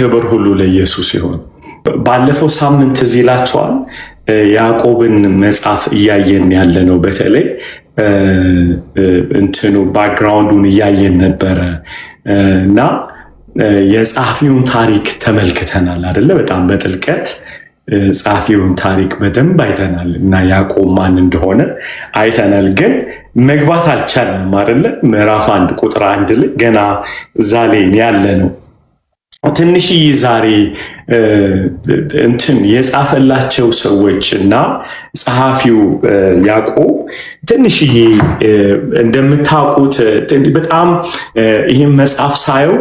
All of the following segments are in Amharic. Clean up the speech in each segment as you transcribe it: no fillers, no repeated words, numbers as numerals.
ክብር ሁሉ ለኢየሱስ ይሁን። ባለፈው ሳምንት እዚህ ላችኋል ያዕቆብን መጽሐፍ እያየን ያለ ነው። በተለይ እንትኑ ባክግራውንዱን እያየን ነበረ እና የጸሐፊውን ታሪክ ተመልክተናል አይደለ? በጣም በጥልቀት ጸሐፊውን ታሪክ በደንብ አይተናል እና ያዕቆብ ማን እንደሆነ አይተናል። ግን መግባት አልቻልንም አይደለ? ምዕራፍ 1 ቁጥር 1 ላይ ገና እዛ ላይ ያለ ነው። ትንሽዬ ዛሬ እንትን የጻፈላቸው ሰዎች እና ጸሐፊው ያዕቆብ ትንሽዬ እንደምታውቁት በጣም ይህም መጽሐፍ ሳየው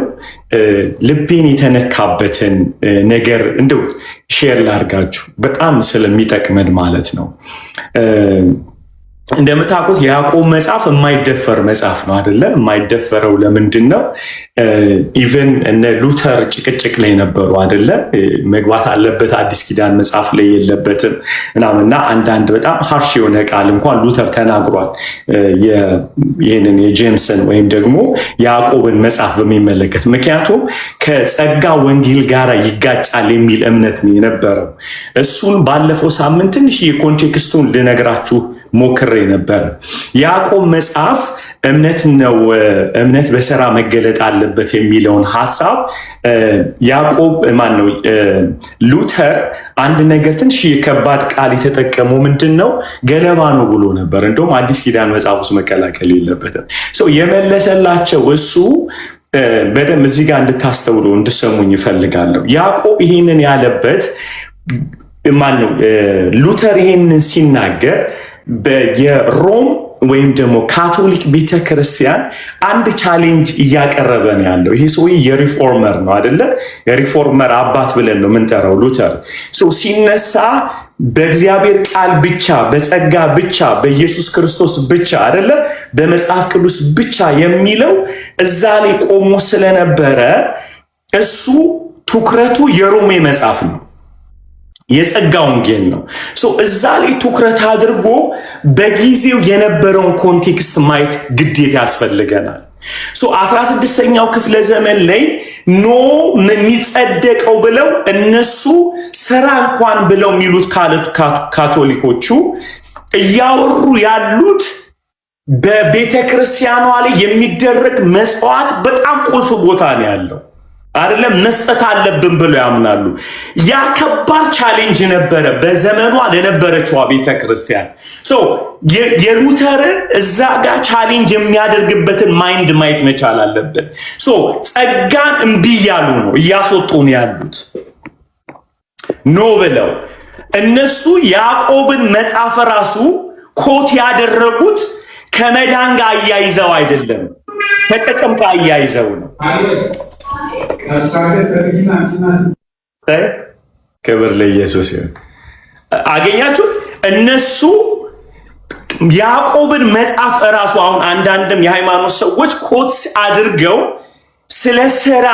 ልቤን የተነካበትን ነገር እንደው ሼር ላድርጋችሁ በጣም ስለሚጠቅመን ማለት ነው። እንደምታውቁት የያዕቆብ መጽሐፍ የማይደፈር መጽሐፍ ነው አይደለ? የማይደፈረው ለምንድን ነው? ኢቨን እነ ሉተር ጭቅጭቅ ላይ ነበሩ አይደለ? መግባት አለበት አዲስ ኪዳን መጽሐፍ ላይ የለበትም ምናምንና አንዳንድ በጣም ሀርሽ የሆነ ቃል እንኳን ሉተር ተናግሯል። ይህንን የጄምስን ወይም ደግሞ የያዕቆብን መጽሐፍ በሚመለከት ምክንያቱም ከጸጋ ወንጌል ጋር ይጋጫል የሚል እምነት ነው የነበረው። እሱን ባለፈው ሳምንት ትንሽ የኮንቴክስቱን ልነግራችሁ ሞክሬ ነበር። ያዕቆብ መጽሐፍ እምነት ነው፣ እምነት በሥራ መገለጥ አለበት የሚለውን ሐሳብ ያዕቆብ ማን ነው ሉተር አንድ ነገር ትንሽ የከባድ ቃል የተጠቀመው ምንድን ነው? ገለባ ነው ብሎ ነበር። እንደውም አዲስ ኪዳን መጽሐፍ ውስጥ መቀላቀል የለበትም። የመለሰላቸው እሱ በደንብ እዚህ ጋር እንድታስተውሉ እንድሰሙኝ ይፈልጋለሁ። ያዕቆብ ይህንን ያለበት ማን ነው? ሉተር ይህንን ሲናገር የሮም ወይም ደግሞ ካቶሊክ ቤተክርስቲያን አንድ ቻሌንጅ እያቀረበ ነው ያለው። ይሄ ሰውዬ የሪፎርመር ነው አይደለ? የሪፎርመር አባት ብለን ነው የምንጠራው ሉተር። ሲነሳ በእግዚአብሔር ቃል ብቻ፣ በጸጋ ብቻ፣ በኢየሱስ ክርስቶስ ብቻ አይደለ? በመጽሐፍ ቅዱስ ብቻ የሚለው እዛ ላይ ቆሞ ስለነበረ እሱ ትኩረቱ የሮሜ መጽሐፍ ነው፣ የጸጋ ወንጌል ነው። እዛ ላይ ትኩረት አድርጎ በጊዜው የነበረውን ኮንቴክስት ማየት ግዴታ ያስፈልገናል። 16ኛው ክፍለ ዘመን ላይ የሚጸደቀው ብለው እነሱ ስራ እንኳን ብለው የሚሉት ካቶሊኮቹ እያወሩ ያሉት በቤተ ክርስቲያኗ ላይ የሚደረግ መስዋዕት በጣም ቁልፍ ቦታ ነው ያለው አይደለም፣ መስጠት አለብን ብለው ያምናሉ። ያ ከባድ ቻሌንጅ ነበረ በዘመኗ ለነበረችዋ ቤተክርስቲያን። የሉተር እዛ ጋር ቻሌንጅ የሚያደርግበትን ማይንድ ማየት መቻል አለብን። ጸጋን እምቢ እያሉ ነው እያስወጡን ያሉት ኖ ብለው እነሱ ያዕቆብን መጽሐፍ ራሱ ኮት ያደረጉት ከመዳን ጋር አያይዘው አይደለም፣ ከጥቅም ጋር አያይዘው ነው። ክብር ለኢየሱስ ይሁን። አገኛችሁ? እነሱ ያዕቆብን መጽሐፍ እራሱ አሁን አንዳንድም የሃይማኖት ሰዎች ኮት አድርገው ስለ ስራ፣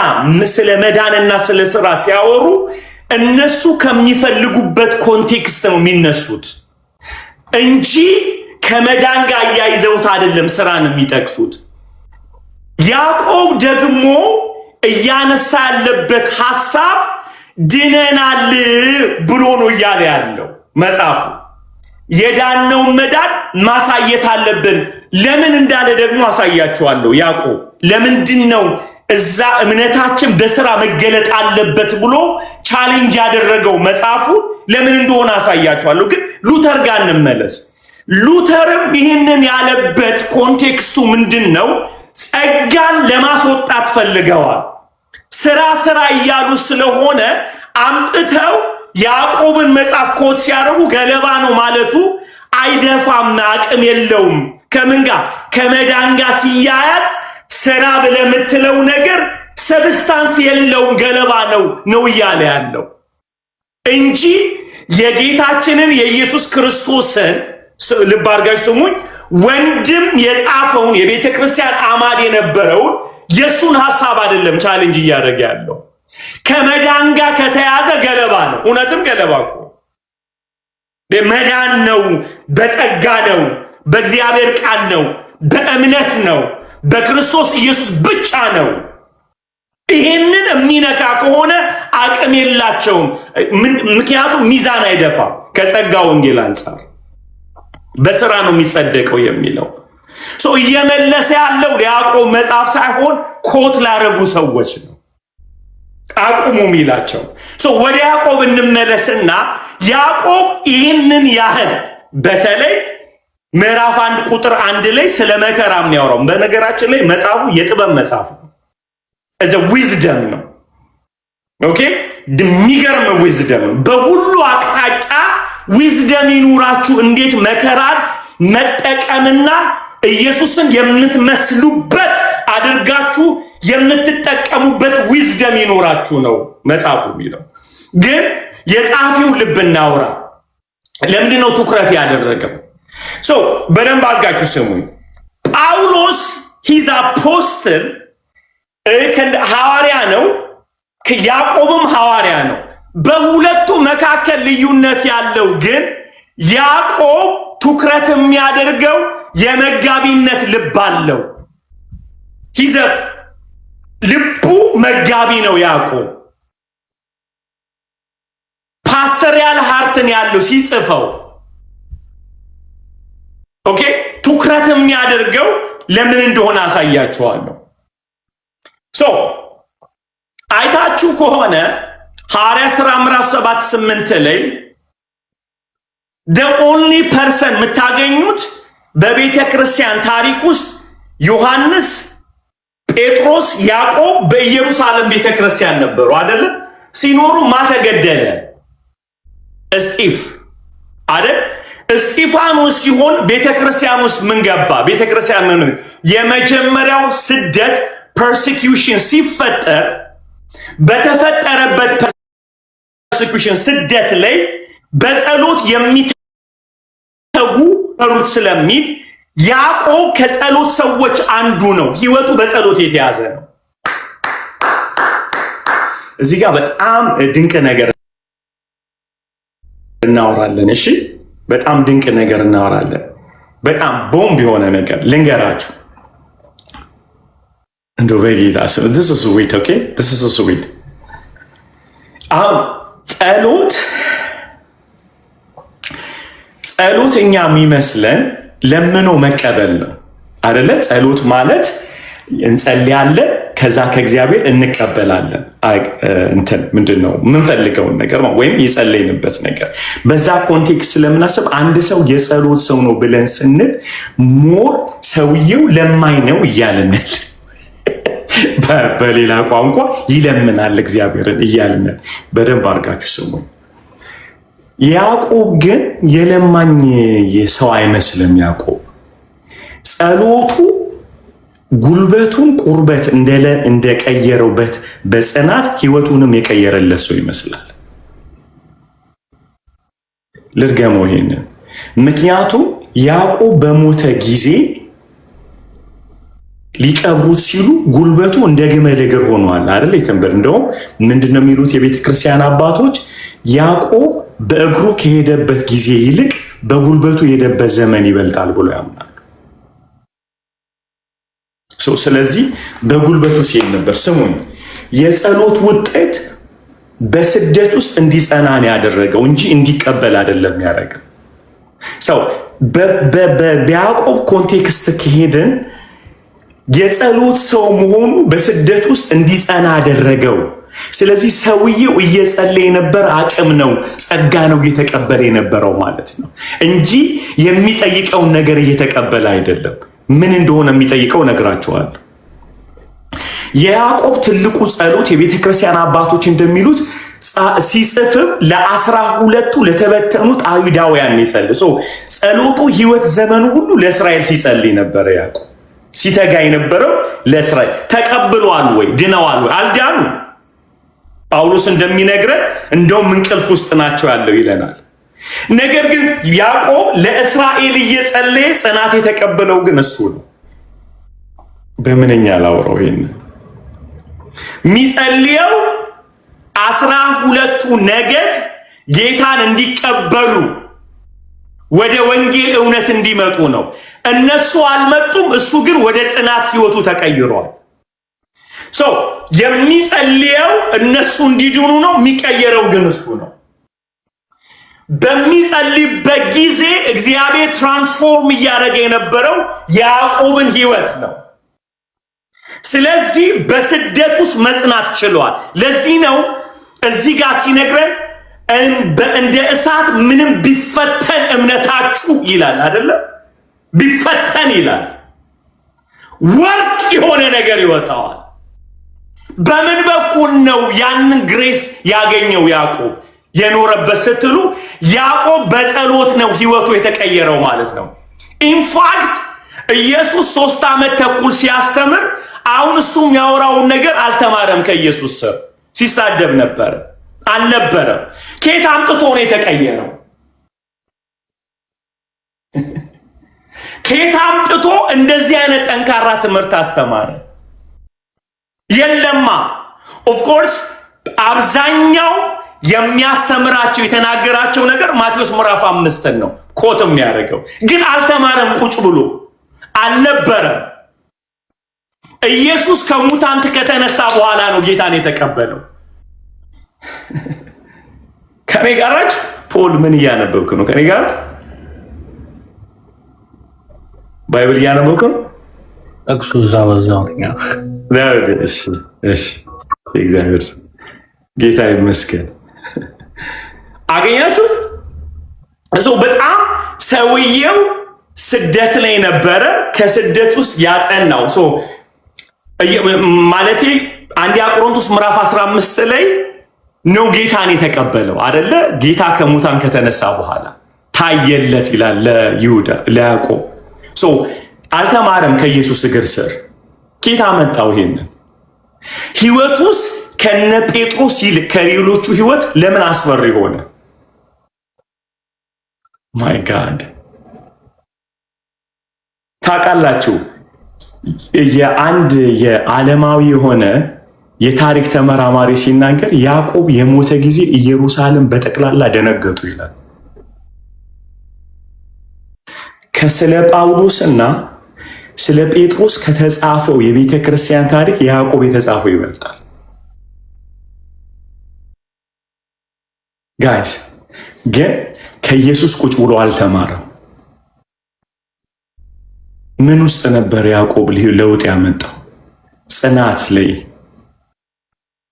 ስለ መዳንና ስለ ስራ ሲያወሩ እነሱ ከሚፈልጉበት ኮንቴክስት ነው የሚነሱት እንጂ ከመዳን ጋር አያይዘውት አይደለም ስራን የሚጠቅሱት። ያዕቆብ ደግሞ እያነሳ ያለበት ሐሳብ ድነናል ብሎ ነው እያለ ያለው መጽሐፉ። የዳነውን መዳን ማሳየት አለብን። ለምን እንዳለ ደግሞ አሳያችኋለሁ። ያዕቆብ ለምንድን ነው እዛ እምነታችን በስራ መገለጥ አለበት ብሎ ቻሌንጅ ያደረገው መጽሐፉ ለምን እንደሆነ አሳያችኋለሁ። ግን ሉተር ጋር እንመለስ። ሉተርም ይህንን ያለበት ኮንቴክስቱ ምንድን ነው? ጸጋን ለማስወጣት ፈልገዋል። ስራ እያሉ ስለሆነ አምጥተው ያዕቆብን መጽሐፍ ኮት ሲያደርጉ ገለባ ነው ማለቱ አይደፋም፣ አቅም የለውም። ከምን ጋር? ከመዳን ጋር ሲያያዝ ስራ ብለህ የምትለው ነገር ሰብስታንስ የለውም፣ ገለባ ነው እያለ ያለው እንጂ የጌታችንን የኢየሱስ ክርስቶስን ልብ አድርጋችሁ ስሙኝ፣ ወንድም የጻፈውን የቤተ ክርስቲያን አማድ የነበረውን የሱን ሐሳብ አይደለም ቻሌንጅ እያደረገ ያለው። ከመዳን ጋር ከተያዘ ገለባ ነው። እውነትም ገለባ እኮ መዳን ነው፣ በጸጋ ነው፣ በእግዚአብሔር ቃል ነው፣ በእምነት ነው፣ በክርስቶስ ኢየሱስ ብቻ ነው። ይሄንን የሚነካ ከሆነ አቅም የላቸውም። ምክንያቱም ሚዛን አይደፋም። ከጸጋ ወንጌል አንጻር በስራ ነው የሚጸደቀው የሚለው እየመለሰ ያለው ያዕቆብ መጽሐፍ ሳይሆን ኮት ላረጉ ሰዎች ነው አቁሙ ሚላቸው። ወደ ያዕቆብ እንመለስና ያዕቆብ ይህንን ያህል በተለይ ምዕራፍ 1 ቁጥር 1 ላይ ስለ መከራ የሚያወራው በነገራችን ላይ መጽሐፉ የጥበብ መጽሐፍ ነው። ዊዝደም ነው። ኦኬ የሚገርም ዊዝደም ነው። በሁሉ አቅጣጫ ዊዝደም ይኑራችሁ፣ እንዴት መከራን መጠቀምና ኢየሱስን የምትመስሉበት አድርጋችሁ የምትጠቀሙበት ዊዝደም ይኖራችሁ ነው መጽሐፉ የሚለው። ግን የጸሐፊው ልብ እናውራ። ለምንድን ነው ትኩረት ያደረገው? በደንብ አድርጋችሁ ስሙኝ። ጳውሎስ ሂዝ አፖስትል ሐዋርያ ነው፣ ያዕቆብም ሐዋርያ ነው። በሁለቱ መካከል ልዩነት ያለው ግን ያዕቆብ ትኩረት የሚያደርገው የመጋቢነት ልብ አለው። ልቡ መጋቢ ነው ያዕቆብ። ፓስተሪያል ሃርትን ያለው ሲጽፈው ኦኬ ትኩረት የሚያደርገው ለምን እንደሆነ አሳያችኋለሁ። አይታችሁ ከሆነ ሐዋርያ ሥራ ምዕራፍ 7-8 ላይ the only person የምታገኙት በቤተ ክርስቲያን ታሪክ ውስጥ ዮሐንስ፣ ጴጥሮስ፣ ያዕቆብ በኢየሩሳሌም ቤተ ክርስቲያን ነበሩ አይደለ? ሲኖሩ ማተገደለ እስጢፍ አይደል? እስጢፋኖስ ሲሆን ቤተ ክርስቲያን ውስጥ ምን ገባ? ቤተ ክርስቲያን ምን የመጀመሪያው ስደት ፐርሲኪዩሽን ሲፈጠር በተፈጠረበት ፐርሲኪዩሽን ስደት ላይ በጸሎት የሚተጉ ሩት ስለሚል ያዕቆብ ከጸሎት ሰዎች አንዱ ነው። ህይወቱ በጸሎት የተያዘ ነው። እዚህ ጋር በጣም ድንቅ ነገር እናወራለን። እሺ በጣም ድንቅ ነገር እናወራለን። በጣም ቦምብ የሆነ ነገር ልንገራችሁ። እንደው በጌታ ስም this is sweet okay this is so sweet። አሁን ጸሎት እኛ የሚመስለን ለምኖ መቀበል ነው አይደለ? ጸሎት ማለት እንጸልያለን፣ ከዛ ከእግዚአብሔር እንቀበላለን። እንትን ምንድነው የምንፈልገውን ነገር ወይም የጸለይንበት ነገር በዛ ኮንቴክስት ስለምናስብ አንድ ሰው የጸሎት ሰው ነው ብለን ስንል ሞር ሰውየው ለማኝ ነው እያልን በሌላ ቋንቋ ይለምናል እግዚአብሔርን እያልን በደንብ አድርጋችሁ ስሙኝ። ያዕቆብ ግን የለማኝ ሰው አይመስልም። ያዕቆብ ጸሎቱ ጉልበቱን ቁርበት እንደቀየረውበት በጽናት ህይወቱንም የቀየረለት ሰው ይመስላል። ልድገመው ይሄንን። ምክንያቱም ያዕቆብ በሞተ ጊዜ ሊቀብሩት ሲሉ ጉልበቱ እንደ ግመል እግር ሆኗል አይደል? የተንበል እንደውም ምንድነው የሚሉት የቤተ ክርስቲያን አባቶች ያዕቆብ በእግሩ ከሄደበት ጊዜ ይልቅ በጉልበቱ የሄደበት ዘመን ይበልጣል ብሎ ያምናሉ። ስለዚህ በጉልበቱ ሲሄድ ነበር። ስሙኝ፣ የጸሎት ውጤት በስደት ውስጥ እንዲጸና ነው ያደረገው እንጂ እንዲቀበል አይደለም ያደረገው። ሰው በያዕቆብ ኮንቴክስት ከሄድን የጸሎት ሰው መሆኑ በስደት ውስጥ እንዲጸና አደረገው። ስለዚህ ሰውየው እየጸለየ የነበር አቅም ነው፣ ጸጋ ነው እየተቀበለ የነበረው ማለት ነው እንጂ የሚጠይቀውን ነገር እየተቀበለ አይደለም። ምን እንደሆነ የሚጠይቀው ነግራቸዋል። የያዕቆብ ትልቁ ጸሎት የቤተ ክርስቲያን አባቶች እንደሚሉት ሲጽፍም ለ12ቱ ለተበተኑት አይሁዳውያን ይጸልይ። ጸሎቱ ህይወት ዘመኑ ሁሉ ለእስራኤል ሲጸልይ ነበር። ያዕቆብ ሲተጋ የነበረው ለእስራኤል። ተቀብሏል ወይ? ድነዋል ወይ? አልዳኑ። ጳውሎስ እንደሚነግረን እንደውም እንቅልፍ ውስጥ ናቸው ያለው ይለናል። ነገር ግን ያዕቆብ ለእስራኤል እየጸለየ ጽናት የተቀበለው ግን እሱ ነው። በምንኛ ላውራው? ይሄን የሚጸልየው 12ቱ ነገድ ጌታን እንዲቀበሉ ወደ ወንጌል እውነት እንዲመጡ ነው። እነሱ አልመጡም፣ እሱ ግን ወደ ጽናት ህይወቱ ተቀይሯል። የሚጸልየው እነሱ እንዲድኑ ነው፣ የሚቀየረው ግን እሱ ነው። በሚጸልይበት ጊዜ እግዚአብሔር ትራንስፎርም እያደረገ የነበረው ያዕቆብን ህይወት ነው። ስለዚህ በስደት ውስጥ መጽናት ችሏል። ለዚህ ነው እዚህ ጋር ሲነግረን እንደ እሳት ምንም ቢፈተን እምነታችሁ ይላል አይደለ? ቢፈተን ይላል ወርቅ የሆነ ነገር ይወጣዋል። በምን በኩል ነው ያንን ግሬስ ያገኘው ያዕቆብ የኖረበት ስትሉ፣ ያዕቆብ በጸሎት ነው ህይወቱ የተቀየረው ማለት ነው። ኢንፋክት ኢየሱስ 3 ዓመት ተኩል ሲያስተምር አሁን እሱም ያወራውን ነገር አልተማረም። ከኢየሱስ ስር ሲሳደብ ነበር አልነበረም። ከየት አምጥቶ ነው የተቀየረው? ከየት አምጥቶ እንደዚህ አይነት ጠንካራ ትምህርት አስተማረ? የለማ። ኦፍ ኮርስ አብዛኛው የሚያስተምራቸው የተናገራቸው ነገር ማቴዎስ ምዕራፍ 5 ነው ኮት የሚያደርገው፣ ግን አልተማረም። ቁጭ ብሎ አልነበረም። ኢየሱስ ከሙታን ከተነሳ በኋላ ነው ጌታን የተቀበለው። ከኔ ጋራች ፖል ምን እያነበብክ ነው? ከኔ ጋር ባይብል እያነበብክ ነው? እክሱ ዛወዛውኛ እሺ፣ እግዚአብሔር ጌታ ይመስገን። አገኛችሁ? እዛው በጣም ሰውየው ስደት ላይ ነበረ። ከስደት ውስጥ ያጸናው ማለቴ አንደኛ ቆሮንቶስ ምዕራፍ 15 ላይ ነው ጌታን የተቀበለው አይደለ? ጌታ ከሙታን ከተነሳ በኋላ ታየለት ይላል ለይሁዳ ለያዕቆብ። አልተማረም ከኢየሱስ እግር ስር። ጌታ መጣው። ይሄንን ህይወቱስ ከነ ጴጥሮስ ይልቅ ከሌሎቹ ህይወት ለምን አስፈሪ ሆነ? ማይ ጋድ ታውቃላችሁ፣ የአንድ የዓለማዊ የሆነ የታሪክ ተመራማሪ ሲናገር ያዕቆብ የሞተ ጊዜ ኢየሩሳሌም በጠቅላላ ደነገጡ ይላል። ከስለ ጳውሎስና ስለ ጴጥሮስ ከተጻፈው የቤተ ክርስቲያን ታሪክ የያዕቆብ የተጻፈው ይበልጣል። ጋይስ ግን ከኢየሱስ ቁጭ ብሎ አልተማረም። ምን ውስጥ ነበር ያዕቆብ ለውጥ ያመጣው? ጽናት ላይ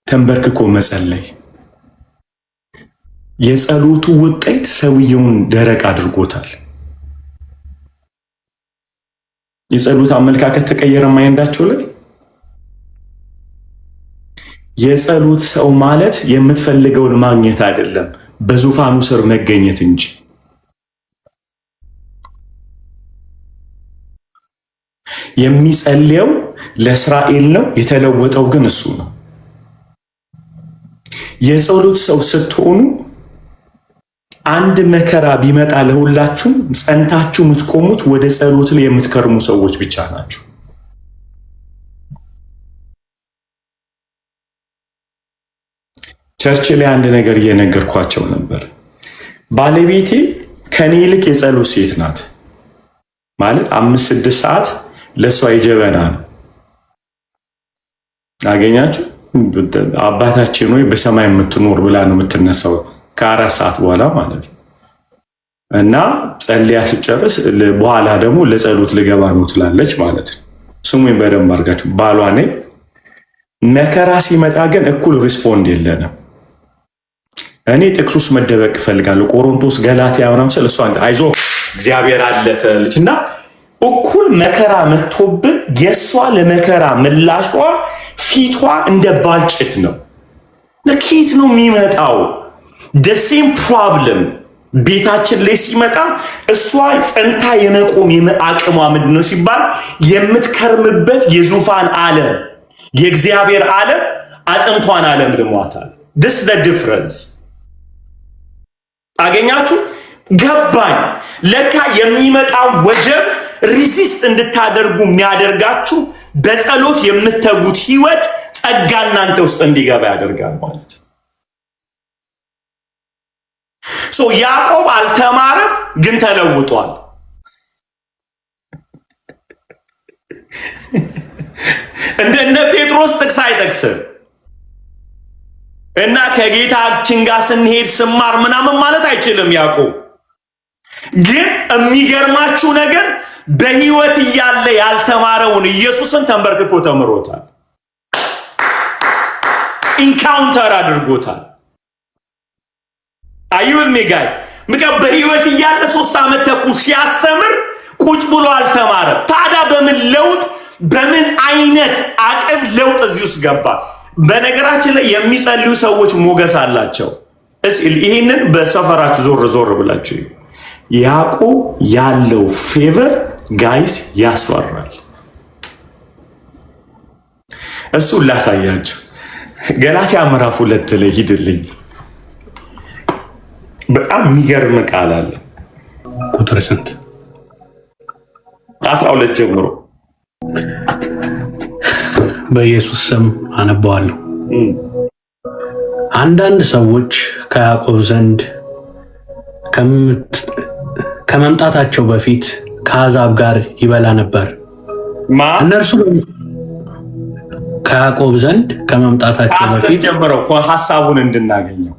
ተንበርክኮ መጸለይ። የጸሎቱ ውጤት ሰውየውን ደረቅ አድርጎታል። የጸሎት አመለካከት ተቀየረ። ማይንዳቸው ላይ የጸሎት ሰው ማለት የምትፈልገውን ማግኘት አይደለም፣ በዙፋኑ ስር መገኘት እንጂ። የሚጸልየው ለእስራኤል ነው፣ የተለወጠው ግን እሱ ነው። የጸሎት ሰው ስትሆኑ አንድ መከራ ቢመጣ ለሁላችሁም ጸንታችሁ የምትቆሙት ወደ ጸሎት ላይ የምትከርሙ ሰዎች ብቻ ናችሁ። ቸርች ላይ አንድ ነገር እየነገርኳቸው ነበር። ባለቤቴ ከኔ ይልቅ የጸሎት ሴት ናት። ማለት 5-6 ሰዓት ለእሷ የጀበና ነው። አገኛችሁ? አባታችን ወይ በሰማይ የምትኖር ብላ ነው የምትነሳው ከ4 ሰዓት በኋላ ማለት ነው። እና ጸልያ ስጨርስ በኋላ ደግሞ ለጸሎት ልገባ ነው ትላለች ማለት ነው። ስሙኝ በደንብ አድርጋችሁ። ባሏ ነኝ። መከራ ሲመጣ ግን እኩል ሪስፖንድ የለንም። እኔ ጥቅስ ውስጥ መደበቅ እፈልጋለሁ። ቆሮንቶስ፣ ገላትያ ምናምን ስለ እሷ አይዞ እግዚአብሔር አለ ትላለች። እና እኩል መከራ መጥቶብን የእሷ ለመከራ ምላሿ ፊቷ እንደ ባልጭት ነው። ለኬት ነው የሚመጣው? ደሴም ፕሮብለም ቤታችን ላይ ሲመጣ እሷ ጸንታ የመቆም አቅሟ ምንድን ነው ሲባል የምትከርምበት የዙፋን ዓለም የእግዚአብሔር ዓለም አጥንቷን ዓለም ልሟታል። this the difference አገኛችሁ? ገባኝ። ለካ የሚመጣው ወጀብ ሪዚስት እንድታደርጉ የሚያደርጋችሁ በጸሎት የምትተጉት ህይወት ጸጋ እናንተ ውስጥ እንዲገባ ያደርጋል ማለት ነው። ያዕቆብ አልተማረም፣ ግን ተለውጧል። እንደነ ጴጥሮስ ጥቅስ አይጠቅስም እና ከጌታችን ጋር ስንሄድ ስማር ምናምን ማለት አይችልም ያዕቆብ። ግን የሚገርማችሁ ነገር በህይወት እያለ ያልተማረውን ኢየሱስን ተንበርክኮ ተምሮታል፣ ኢንካውንተር አድርጎታል። አዩት ሚ ጋይስ በህይወት እያለ 3 ዓመት ተኩል ሲያስተምር ቁጭ ብሎ አልተማረም። ታዲያ በምን ለውጥ በምን አይነት አቅም ለውጥ እዚህ ውስጥ ገባ? በነገራችን ላይ የሚጸልዩ ሰዎች ሞገስ አላቸው። ይሄንን በሰፈራችሁ ዞር ዞር ብላችሁ ያዕቆብ ያለው ፌቨር ጋይስ ያስፈራል። እሱን ላሳያችሁ። ገላትያ ምዕራፍ 2 ላይ ሂድልኝ። በጣም የሚገርም ቃል አለ። ቁጥር ስንት? 12 ጀምሮ በኢየሱስ ስም አነባዋለሁ። አንዳንድ ሰዎች ከያዕቆብ ዘንድ ከመምጣታቸው በፊት ከአሕዛብ ጋር ይበላ ነበር። እነርሱ ከያዕቆብ ዘንድ ከመምጣታቸው በፊት ጀምረው ሐሳቡን እንድናገኘው።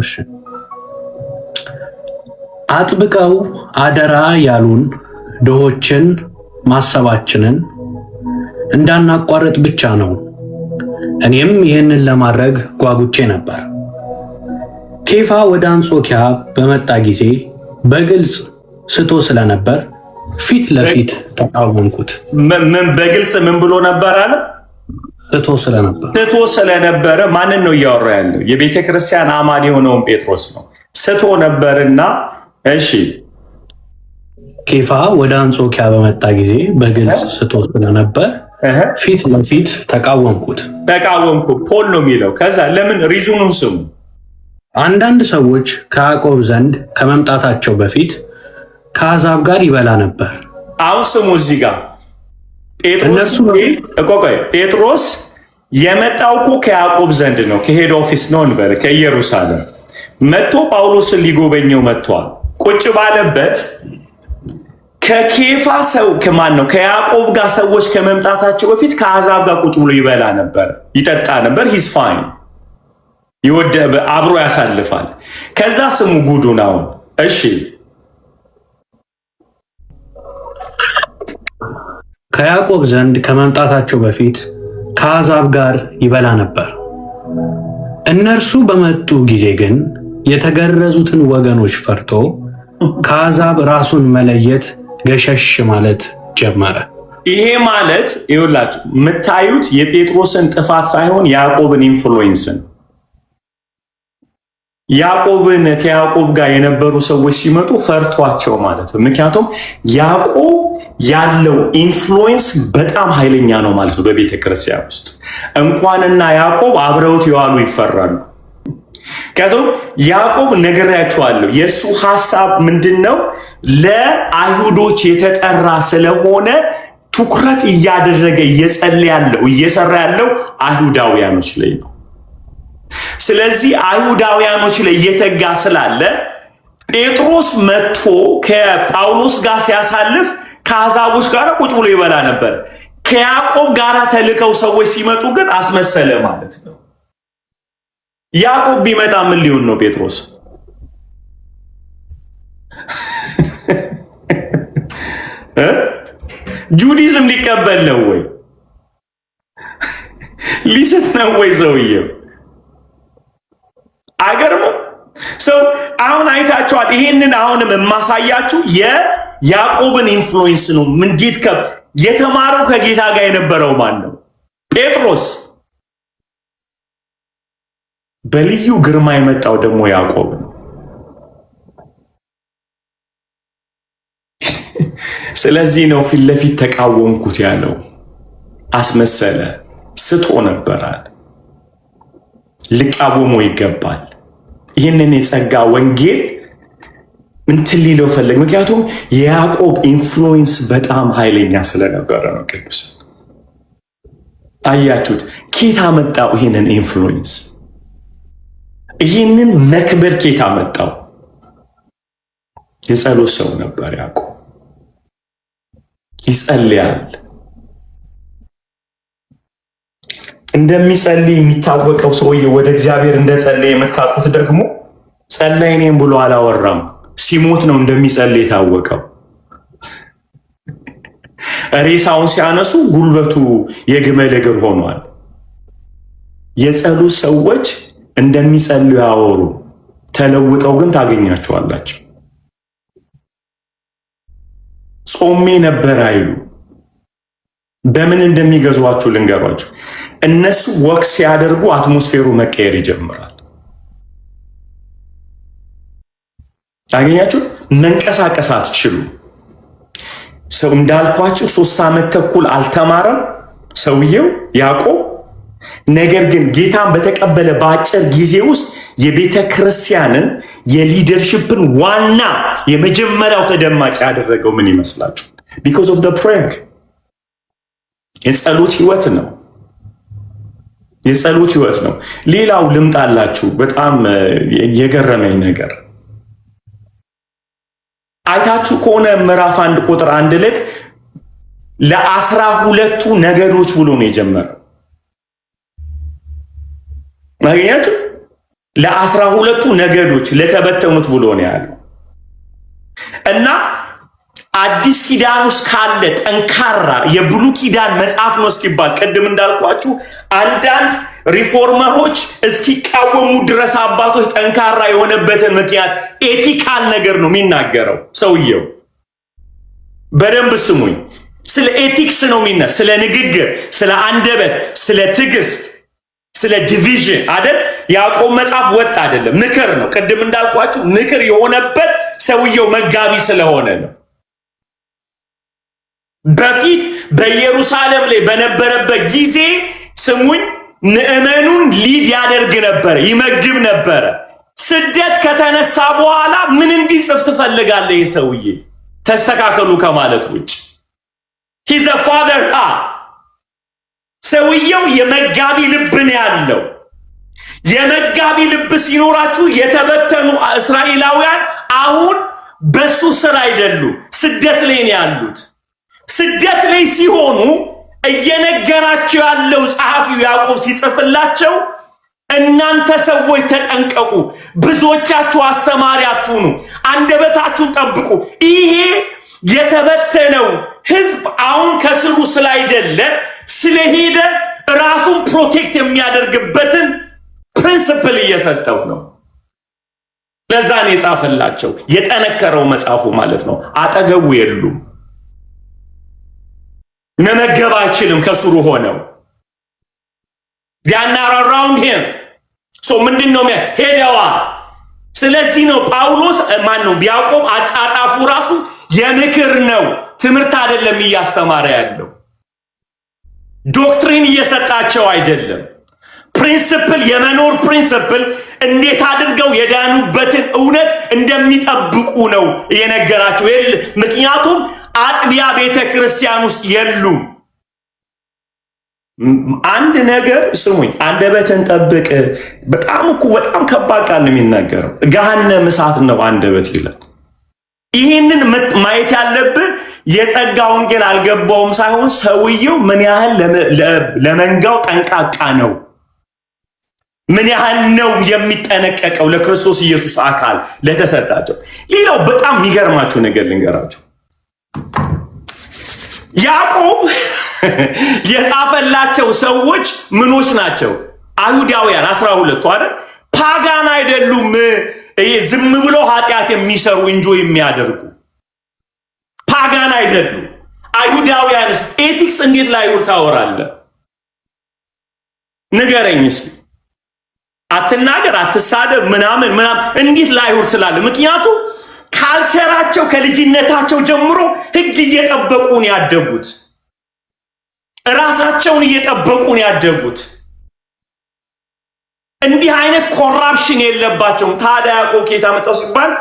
እሺ አጥብቀው አደራ ያሉን ድሆችን ማሰባችንን እንዳናቋርጥ ብቻ ነው። እኔም ይህንን ለማድረግ ጓጉቼ ነበር። ኬፋ ወደ አንጾኪያ በመጣ ጊዜ በግልጽ ስቶ ስለነበር ፊት ለፊት ተቃወምኩት። ምን በግልጽ ምን ብሎ ነበር አለ? ስቶ ስለነበረ ማንን ነው እያወራ ያለው? የቤተ ክርስቲያን አማን የሆነውን ጴጥሮስ ነው። ስቶ ነበርና እሺ ኬፋ ወደ አንጾኪያ በመጣ ጊዜ በግልጽ ስቶ ስለነበር ፊት ለፊት ተቃወምኩት። ፖል ነው የሚለው። ከዛ ለምን ሪዙኑን ስሙ። አንዳንድ ሰዎች ከያዕቆብ ዘንድ ከመምጣታቸው በፊት ከአሕዛብ ጋር ይበላ ነበር። አሁን ስሙ እዚህ ጋር ጴጥሮስ የመጣው እኮ ከያዕቆብ ዘንድ ነው። ከሄድ ኦፊስ ነው እንበል፣ ከኢየሩሳሌም መጥቶ ጳውሎስን ሊጎበኘው መጥቷል። ቁጭ ባለበት ከኬፋ ሰው ከማን ነው ከያዕቆብ ጋር ሰዎች ከመምጣታቸው በፊት ከአሕዛብ ጋር ቁጭ ብሎ ይበላ ነበር፣ ይጠጣ ነበር። ሂስ ፋይን አብሮ ያሳልፋል። ከዛ ስሙ ጉዱን አሁን እሺ ከያዕቆብ ዘንድ ከመምጣታቸው በፊት ከአሕዛብ ጋር ይበላ ነበር። እነርሱ በመጡ ጊዜ ግን የተገረዙትን ወገኖች ፈርቶ ከአሕዛብ ራሱን መለየት ገሸሽ ማለት ጀመረ። ይሄ ማለት ይኸውላችሁ የምታዩት የጴጥሮስን ጥፋት ሳይሆን ያዕቆብን ኢንፍሉዌንስን። ከያዕቆብ ጋር የነበሩ ሰዎች ሲመጡ ፈርቷቸው ማለት ነው። ምክንያቱም ያዕቆብ ያለው ኢንፍሉዌንስ በጣም ኃይለኛ ነው ማለት ነው። በቤተ ክርስቲያን ውስጥ እንኳንና ያዕቆብ አብረውት የዋሉ ይፈራሉ። ምክንያቱም ያዕቆብ ነግሬያቸዋለሁ፣ የእሱ ሐሳብ ምንድን ነው? ለአይሁዶች የተጠራ ስለሆነ ትኩረት እያደረገ እየሰራ ያለው አይሁዳውያኖች ላይ ነው። ስለዚህ አይሁዳውያኖች ላይ እየተጋ ስላለ ጴጥሮስ መጥቶ ከጳውሎስ ጋር ሲያሳልፍ ከአሕዛቦች ጋር ቁጭ ብሎ ይበላ ነበር። ከያዕቆብ ጋር ተልከው ሰዎች ሲመጡ ግን አስመሰለ ማለት ነው። ያዕቆብ ቢመጣ ምን ሊሆን ነው? ጴጥሮስ ጁዲዝም ሊቀበል ነው ወይ? ሊስት ነው ወይ ሰውየው? አይገርምም? ሰው አሁን አይታችኋል። ይሄንን አሁንም የማሳያችሁ የያዕቆብን ኢንፍሉዌንስ ነው። እንዴት የተማረው ከጌታ ጋር የነበረው ማን ነው? ጴጥሮስ። በልዩ ግርማ የመጣው ደግሞ ያዕቆብ ነው። ስለዚህ ነው ፊት ለፊት ተቃወምኩት ያለው። አስመሰለ፣ ስቶ ነበራል። ልቃወሞ ይገባል። ይህንን የጸጋ ወንጌል እንትን ሊለው ፈለግ። ምክንያቱም የያዕቆብ ኢንፍሉዌንስ በጣም ኃይለኛ ስለነበረ ነው። ቅዱስ አያችሁት? ኬታ መጣው ይህንን ኢንፍሉዌንስ፣ ይህንን መክበር ኬታ መጣው። የጸሎት ሰው ነበር ያዕቆብ። ይጸልያል፣ እንደሚጸልይ የሚታወቀው ሰውዬ ወደ እግዚአብሔር እንደጸለየ የምታውቁት ደግሞ ጸለይ ነኝ ብሎ አላወራም። ሲሞት ነው እንደሚጸልይ የታወቀው። ሬሳውን ሲያነሱ ጉልበቱ የግመል እግር ሆኗል። የጸሎት ሰዎች እንደሚጸልዩ ያወሩ፣ ተለውጠው ግን ታገኛቸዋላችሁ። ጾሜ ነበር አይሉ። በምን እንደሚገዟችሁ ልንገሯችሁ። እነሱ ወክ ሲያደርጉ አትሞስፌሩ መቀየር ይጀምራል። ታገኛችሁ። መንቀሳቀስ አትችሉ። ሰው እንዳልኳችሁ 3 ዓመት ተኩል አልተማረም ሰውየው ያዕቆብ። ነገር ግን ጌታን በተቀበለ በአጭር ጊዜ ውስጥ የቤተ ክርስቲያንን የሊደርሽፕን ዋና የመጀመሪያው ተደማጭ ያደረገው ምን ይመስላችሁ? ቢኮዝ ኦፍ ዘ ፕሬየር። የጸሎት ህይወት ነው። የጸሎት ህይወት ነው። ሌላው ልምጣላችሁ። በጣም የገረመኝ ነገር አይታችሁ ከሆነ ምዕራፍ 1 ቁጥር 1 ላይ ለ12ቱ ነገዶች ብሎ ነው የጀመረው። ማግኛችሁ ለ12ቱ ነገዶች ለተበተኑት ብሎ ነው ያለው። እና አዲስ ኪዳን ውስጥ ካለ ጠንካራ የብሉይ ኪዳን መጽሐፍ ነው እስኪባል ቅድም እንዳልኳችሁ አንዳንድ ሪፎርመሮች እስኪቃወሙ ድረስ አባቶች ጠንካራ የሆነበትን ምክንያት ኤቲካል ነገር ነው የሚናገረው ሰውየው። በደንብ ስሙኝ። ስለ ኤቲክስ ነው የሚናገረው፣ ስለ ንግግር፣ ስለ አንደበት፣ ስለ ትዕግስት፣ ስለ ዲቪዥን አይደል? ያዕቆብ መጽሐፍ ወጥ አይደለም፣ ምክር ነው። ቅድም እንዳልኳችሁ ምክር የሆነበት ሰውየው መጋቢ ስለሆነ ነው። በፊት በኢየሩሳሌም ላይ በነበረበት ጊዜ ስሙኝ፣ ምዕመኑን ሊድ ያደርግ ነበር፣ ይመግብ ነበር። ስደት ከተነሳ በኋላ ምን እንዲጽፍ ትፈልጋለህ? ይህ ሰውዬ ተስተካከሉ ከማለት ውጭ ሂዘ ፋዘር ሰውየው የመጋቢ ልብ ነው ያለው። የመጋቢ ልብ ሲኖራችሁ የተበተኑ እስራኤላውያን አሁን በሱ ስር አይደሉም፣ ስደት ላይ ነው ያሉት። ስደት ላይ ሲሆኑ እየነገራቸው ያለው ጸሐፊው ያዕቆብ ሲጽፍላቸው እናንተ ሰዎች ተጠንቀቁ፣ ብዙዎቻችሁ አስተማሪ አትሁኑ፣ አንደበታችሁን ጠብቁ። ይሄ የተበተነው ህዝብ አሁን ከስሩ ስላይደለ ስለሄደ ራሱን ፕሮቴክት የሚያደርግበትን ፕሪንሲፕል እየሰጠው ነው። ለዛ ነው የጻፈላቸው። የጠነከረው መጽሐፉ ማለት ነው። አጠገቡ የሉም፣ መመገብ አይችልም ከስሩ ሆነው ያናር አራውንድ ሂም ምንድነው ሄደዋል። ስለዚህ ነው ጳውሎስ ማን ነው ያዕቆብ አጻጻፉ ራሱ የምክር ነው፣ ትምህርት አይደለም እያስተማረ ያለው፣ ዶክትሪን እየሰጣቸው አይደለም። ፕሪንሲፕል፣ የመኖር ፕሪንሲፕል እንዴት አድርገው የዳኑበትን እውነት እንደሚጠብቁ ነው እየነገራቸው። ምክንያቱም አጥቢያ ቤተ ክርስቲያን ውስጥ የሉም። አንድ ነገር ስሙኝ፣ አንደበትን ጠብቅ። በጣም ከባድ ቃል ነው የሚናገረው። ገሃነመ እሳት ነው አንደበት ይላል። ይህንን ማየት ያለብን የጸጋ ወንጌል አልገባውም ሳይሆን ሰውየው ምን ያህል ለመንጋው ጠንቃቃ ነው፣ ምን ያህል ነው የሚጠነቀቀው ለክርስቶስ ኢየሱስ አካል ለተሰጣቸው። ሌላው በጣም የሚገርማችሁ ነገር ልንገራችሁ። ያዕቆብ የጻፈላቸው ሰዎች ምኖች ናቸው? አይሁዳውያን 12ቱ አይደል? ፓጋን አይደሉም። ዝም ብሎ ኃጢአት የሚሰሩ እንጆ የሚያደርጉ ፓጋን አይደሉም። አይሁዳውያንስ ኤቲክስ እንዴት ላይሁድ ታወራለህ? ንገረኝ እስቲ። አትናገር፣ አትሳደብ፣ ምናምን እንዴት ላይሁድ ትላለህ? ምክንያቱም ካልቸራቸው ከልጅነታቸው ጀምሮ ህግ እየጠበቁ ነው ያደጉት። ራሳቸውን እየጠበቁ ነው ያደጉት። እንዲህ አይነት ኮራፕሽን የለባቸውም። ታዲያ ያዕቆብ ከየት አመጣው ሲባል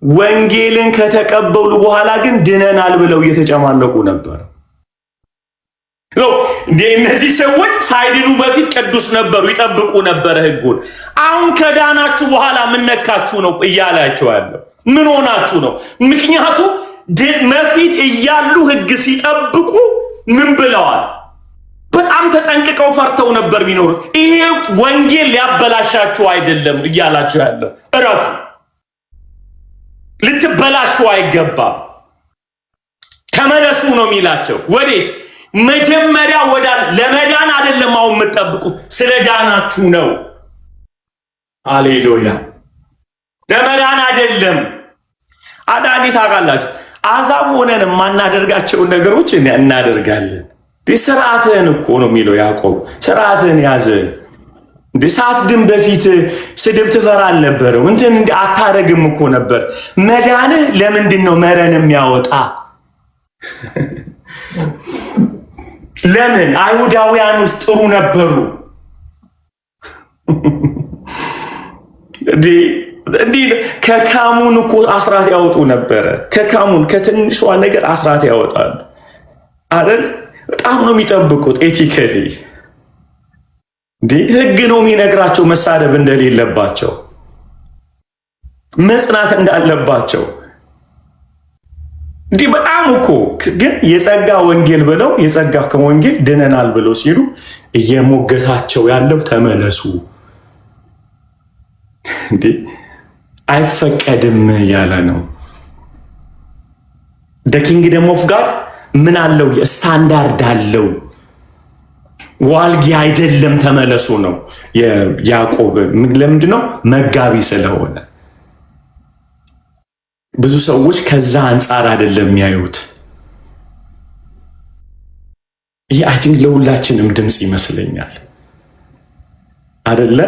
ወንጌልን ከተቀበሉ በኋላ ግን ድነናል ብለው እየተጨማለቁ ነበር። እነዚህ ሰዎች ሳይድኑ በፊት ቅዱስ ነበሩ፣ ይጠብቁ ነበር ህጉን። አሁን ከዳናችሁ በኋላ ምን ነካችሁ ነው እያላቸው ያለው። ምን ሆናችሁ ነው? ምክንያቱም መፊት እያሉ ህግ ሲጠብቁ ምን ብለዋል? በጣም ተጠንቅቀው ፈርተው ነበር የሚኖሩት። ይሄ ወንጌል ሊያበላሻችሁ አይደለም እያላችሁ ያለው እረፉ። ልትበላሹ አይገባም። ተመለሱ ነው የሚላቸው። ወዴት? መጀመሪያ ለመዳን አይደለም አሁን የምትጠብቁት፣ ስለ ዳናችሁ ነው። ሃሌሉያ። ለመዳን አይደለም። አንዳንዴ ታውቃላችሁ አሕዛብ ሆነን የማናደርጋቸውን ነገሮች እናደርጋለን። ስርዓትህን እኮ ነው የሚለው ያዕቆብ። ስርዓትህን ያዘ። ሳትድን በፊት ስድብ ትፈራ አልነበረው? እንትን አታረግም እኮ ነበር። መዳንህ ለምንድን ነው መረን የሚያወጣ? ለምን? አይሁዳውያን ውስጥ ጥሩ ነበሩ። እንዲህ ከካሙን እኮ አስራት ያወጡ ነበረ። ከካሙን ከትንሿ ነገር አስራት ያወጣሉ አይደል? በጣም ነው የሚጠብቁት። ኤቲካሊ ህግ ነው የሚነግራቸው መሳደብ እንደሌለባቸው፣ መጽናት እንዳለባቸው። በጣም እኮ ግን የጸጋ ወንጌል ብለው የጸጋ ከወንጌል ድነናል ብለው ሲሉ እየሞገታቸው ያለው ተመለሱ አይፈቀድም ያለ ነው። the kingdom of God ምን አለው? ስታንዳርድ አለው። ዋልጊ አይደለም ተመለሱ ነው ያዕቆብ። ለምንድን ነው? መጋቢ ስለሆነ። ብዙ ሰዎች ከዛ አንጻር አይደለም የሚያዩት። ይህ አይ ቲንክ ለሁላችንም ድምፅ ይመስለኛል አይደለ?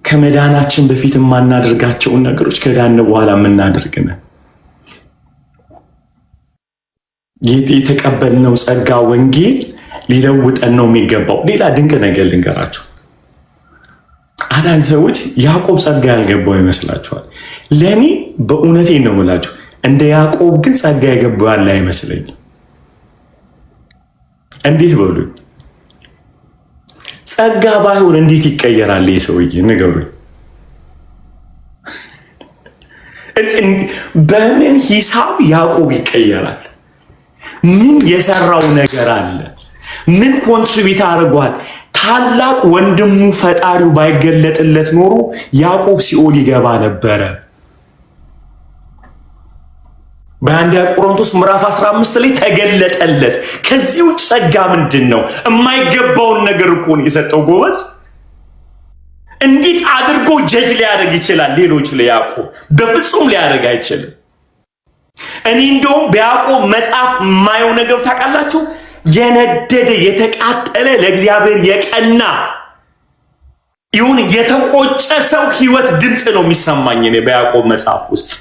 ከመዳናችን በፊት የማናደርጋቸውን ነገሮች ከዳነ በኋላ የምናደርግ ነን። የተቀበልነው ጸጋ ወንጌል ሊለውጠን ነው የሚገባው። ሌላ ድንቅ ነገር ልንገራችሁ። አንዳንድ ሰዎች ያዕቆብ ጸጋ ያልገባው ይመስላችኋል። ለእኔ በእውነቴን ነው የምላችሁ፣ እንደ ያዕቆብ ግን ጸጋ የገባው ያለ አይመስለኝም። እንዴት በሉኝ። ጸጋ ባይሆን እንዴት ይቀየራል ይህ ሰውዬ? ንገሩኝ። በምን ሂሳብ ያዕቆብ ይቀየራል? ምን የሰራው ነገር አለ? ምን ኮንትሪቢዩት አድርጓል? ታላቅ ወንድሙ ፈጣሪው ባይገለጥለት ኖሮ ያዕቆብ ሲኦል ይገባ ነበረ። በአንደኛ ቆሮንቶስ ምዕራፍ 15 ላይ ተገለጠለት። ከዚህ ውጭ ጸጋ ምንድን ነው? የማይገባውን ነገር እኮ ነው የሰጠው። ጎበዝ፣ እንዴት አድርጎ ጀጅ ሊያደርግ ይችላል? ሌሎች ላይ ያዕቆብ በፍጹም ሊያደርግ አይችልም። እኔ እንደውም በያዕቆብ መጽሐፍ የማየው ነገር ታውቃላችሁ፣ የነደደ የተቃጠለ ለእግዚአብሔር የቀና ይሁን የተቆጨ ሰው ህይወት ድምፅ ነው የሚሰማኝ እኔ በያዕቆብ መጽሐፍ ውስጥ።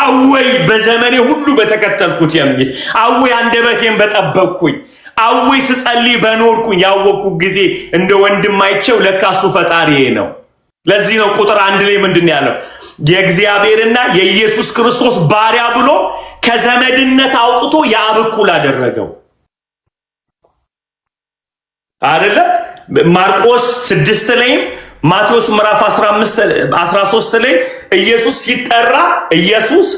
አወይ በዘመኔ ሁሉ በተከተልኩት የሚል አወይ አንደበቴን በጠበቅኩኝ፣ አወይ ስጸልይ በኖርኩኝ ያወቅኩ ጊዜ እንደ ወንድም አይቼው ለካሱ ፈጣሪዬ ነው። ለዚህ ነው ቁጥር 1 ላይ ምንድን ያለው? የእግዚአብሔርና የኢየሱስ ክርስቶስ ባሪያ ብሎ ከዘመድነት አውጥቶ የአብ እኩል አደረገው አይደለ? ማርቆስ 6 ላይም ማቴዎስ ምዕራፍ 13 ላይ ኢየሱስ ሲጠራ ኢየሱስ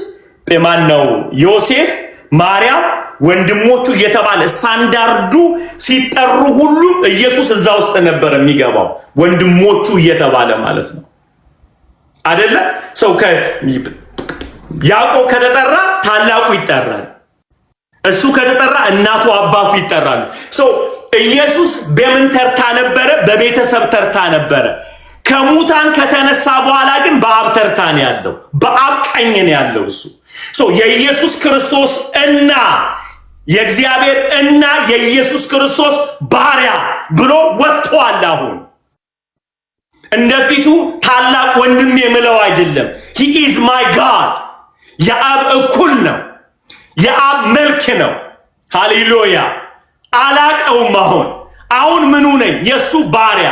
ማን ነው? ዮሴፍ፣ ማርያም፣ ወንድሞቹ እየተባለ ስታንዳርዱ ሲጠሩ ሁሉ ኢየሱስ እዛ ውስጥ ነበር የሚገባው። ወንድሞቹ እየተባለ ማለት ነው አይደለ? ሰው ያዕቆብ ከተጠራ ታላቁ ይጠራል። እሱ ከተጠራ እናቱ አባቱ ይጠራሉ። ሰው ኢየሱስ በምን ተርታ ነበረ? በቤተሰብ ተርታ ነበረ። ከሙታን ከተነሳ በኋላ ግን በአብ ተርታ ነው ያለው። በአብ ቀኝ ነው ያለው እሱ። የኢየሱስ ክርስቶስ እና የእግዚአብሔር እና የኢየሱስ ክርስቶስ ባሪያ ብሎ ወጥቷል። አሁን እንደፊቱ ታላቅ ወንድም የምለው አይደለም። he is my God። የአብ እኩል ነው። የአብ መልክ ነው። ሃሌሉያ። አላቀውም። አሁን ምኑ ነኝ? የሱ ባሪያ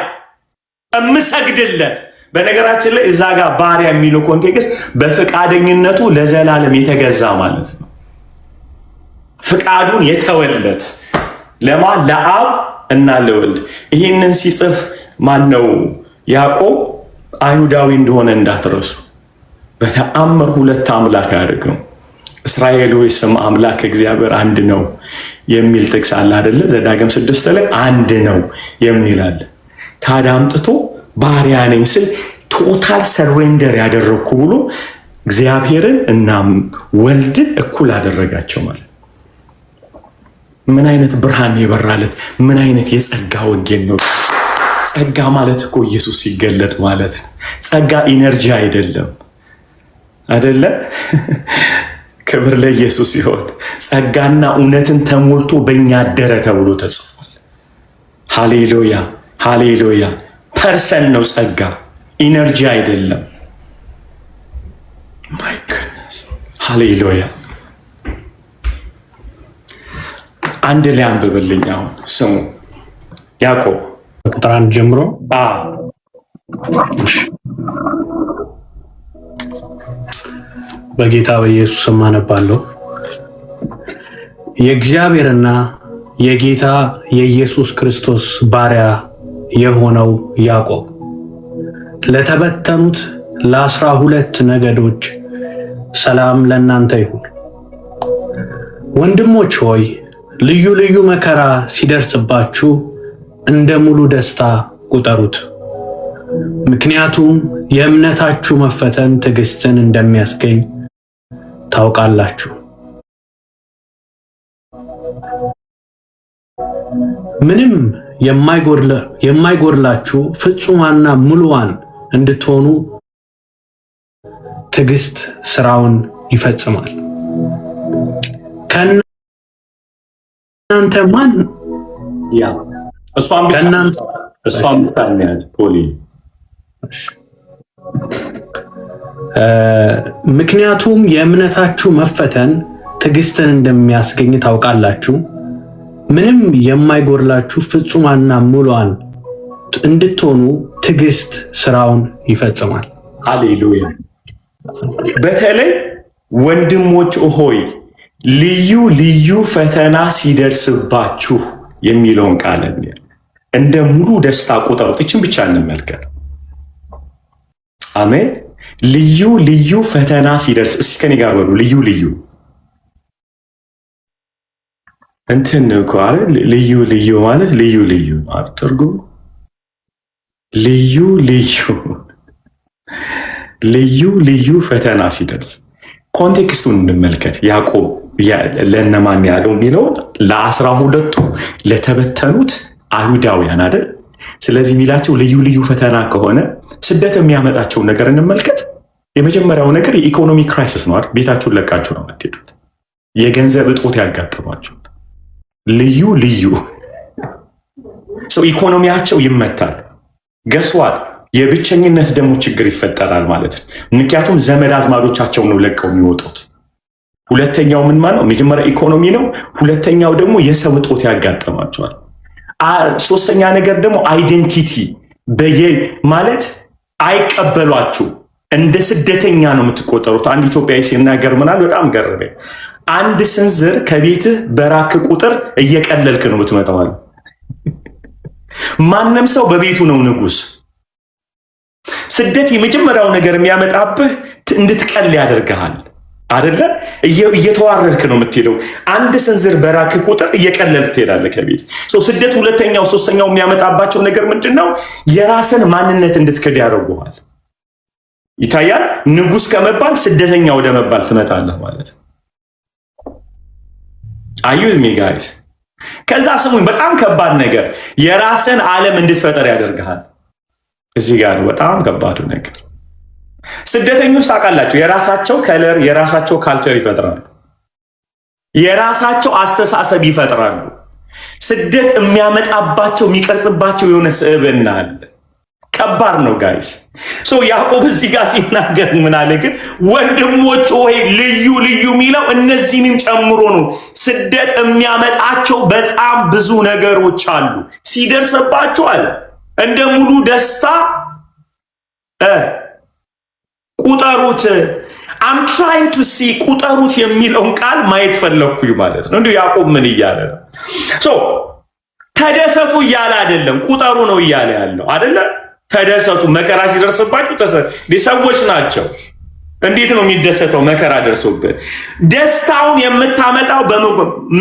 እምሰግድለት። በነገራችን ላይ እዛ ጋር ባሪያ የሚለው ኮንቴክስት በፍቃደኝነቱ ለዘላለም የተገዛ ማለት ነው። ፍቃዱን የተወለት ለማን? ለአብ እና ለወልድ። ይህንን ሲጽፍ ማን ነው? ያዕቆብ አይሁዳዊ እንደሆነ እንዳትረሱ። በተአምር ሁለት አምላክ አድርገው እስራኤል ሆይ ስም አምላክ እግዚአብሔር አንድ ነው። የሚል ጥቅስ አለ አይደለ? ዘዳግም 6 ላይ አንድ ነው የሚል አለ። ታዲያ አምጥቶ ባሪያ ነኝ ስል ቶታል ሰሬንደር ያደረግኩ ብሎ እግዚአብሔርን እና ወልድን እኩል አደረጋቸው ማለት። ምን አይነት ብርሃን የበራለት ምን አይነት የጸጋ ወንጌል ነው! ጸጋ ማለት እኮ ኢየሱስ ሲገለጥ ማለት ነው። ጸጋ ኢነርጂ አይደለም አይደለ? ክብር ለኢየሱስ ይሆን። ጸጋና እውነትን ተሞልቶ በእኛ አደረ ተብሎ ተጽፏል። ሃሌሉያ ሃሌሉያ። ፐርሰን ነው ጸጋ፣ ኢነርጂ አይደለም። ማይ ጎድነስ ሃሌሉያ። አንድ ላይ አንብብልኝ አሁን ስሙ። ያዕቆብ ቁጥር 1 ጀምሮ በጌታ በኢየሱስ ስም አነባለሁ። የእግዚአብሔርና የጌታ የኢየሱስ ክርስቶስ ባሪያ የሆነው ያዕቆብ ለተበተኑት ለ12 ነገዶች ሰላም ለእናንተ ይሁን። ወንድሞች ሆይ ልዩ ልዩ መከራ ሲደርስባችሁ እንደ ሙሉ ደስታ ቁጠሩት። ምክንያቱም የእምነታችሁ መፈተን ትዕግስትን እንደሚያስገኝ ታውቃላችሁ። ምንም የማይጎድላችሁ ፍጹማንና ሙሉዋን እንድትሆኑ ትዕግስት ስራውን ይፈጽማል። ከእናንተ ማን እሷም ታንያት ፖሊ ምክንያቱም የእምነታችሁ መፈተን ትዕግስትን እንደሚያስገኝ ታውቃላችሁ። ምንም የማይጎድላችሁ ፍጹማንና ሙሉዋን እንድትሆኑ ትዕግስት ስራውን ይፈጽማል። ሃሌሉያ። በተለይ ወንድሞች ሆይ ልዩ ልዩ ፈተና ሲደርስባችሁ የሚለውን ቃል እንደ ሙሉ ደስታ ቁጠሩት። እችን ብቻ እንመልከት። አሜን። ልዩ ልዩ ፈተና ሲደርስ፣ እስኪ ከኔ ጋር በሉ። ልዩ ልዩ እንትን እኮ አይደል? ልዩ ልዩ ማለት ልዩ ልዩ ማለት ትርጉም ልዩ ልዩ ልዩ ልዩ ፈተና ሲደርስ ኮንቴክስቱን እንመልከት። ያዕቆብ ለእነማን ያለው የሚለውን ለ12ቱ ለተበተኑት አይሁዳውያን አይደል? ስለዚህ የሚላቸው ልዩ ልዩ ፈተና ከሆነ ስደት የሚያመጣቸውን ነገር እንመልከት። የመጀመሪያው ነገር የኢኮኖሚ ክራይሲስ ነው አይደል? ቤታችሁን ለቃችሁ ነው የምትሄዱት። የገንዘብ እጦት ያጋጥሟቸው ልዩ ልዩ ሰው ኢኮኖሚያቸው ይመታል። ገስዋት የብቸኝነት ደግሞ ችግር ይፈጠራል ማለት ነው። ምክንያቱም ዘመድ አዝማዶቻቸው ነው ለቀው የሚወጡት። ሁለተኛው ምን ማለት ነው? መጀመሪያ ኢኮኖሚ ነው። ሁለተኛው ደግሞ የሰው እጦት ያጋጥማቸዋል። ሶስተኛ ነገር ደግሞ አይዴንቲቲ ማለት አይቀበሏችሁ። እንደ ስደተኛ ነው የምትቆጠሩት። አንድ ኢትዮጵያዊ ሲናገር ምናል በጣም ገረመኝ። አንድ ስንዝር ከቤትህ በራክ ቁጥር እየቀለልክ ነው የምትመጣው። ማንም ሰው በቤቱ ነው ንጉስ። ስደት የመጀመሪያው ነገር የሚያመጣብህ እንድትቀል ያደርግሃል አይደለ? እየተዋረድክ ነው የምትሄደው። አንድ ስንዝር በራክ ቁጥር እየቀለልክ ትሄዳለህ ከቤት። ስደት ሁለተኛው ሶስተኛው የሚያመጣባቸው ነገር ምንድን ነው? የራስን ማንነት እንድትክድ ያደርጉሃል። ይታያል። ንጉስ ከመባል ስደተኛ ወደ መባል ትመጣለህ ማለት ነው። አዩዝ ሚ ጋይስ። ከዛ ስሙኝ፣ በጣም ከባድ ነገር የራስን ዓለም እንድትፈጠር ያደርግሃል። እዚህ ጋር በጣም ከባዱ ነገር ስደተኞች ታውቃላችሁ፣ የራሳቸው ከለር የራሳቸው ካልቸር ይፈጥራሉ፣ የራሳቸው አስተሳሰብ ይፈጥራሉ። ስደት የሚያመጣባቸው የሚቀርጽባቸው የሆነ ስዕብና አለ። ከባድ ነው ጋይስ። ያዕቆብ እዚህ ጋር ሲናገር ምን አለ ግን? ወንድሞች ሆይ ልዩ ልዩ የሚለው እነዚህንም ጨምሮ ነው። ስደት የሚያመጣቸው በጣም ብዙ ነገሮች አሉ። ሲደርስባቸዋል እንደ ሙሉ ደስታ ቁጠሩት። አም ትራይንግ ቱ ሲ ቁጠሩት የሚለውን ቃል ማየት ፈለግኩኝ ማለት ነው። እንዲሁ ያዕቆብ ምን እያለ ነው? ተደሰቱ እያለ አይደለም፣ ቁጠሩ ነው እያለ ያለው አይደለ? ተደሰቱ፣ መከራ ሲደርስባችሁ ሰዎች ናቸው። እንዴት ነው የሚደሰተው? መከራ ደርሶብን ደስታውን የምታመጣው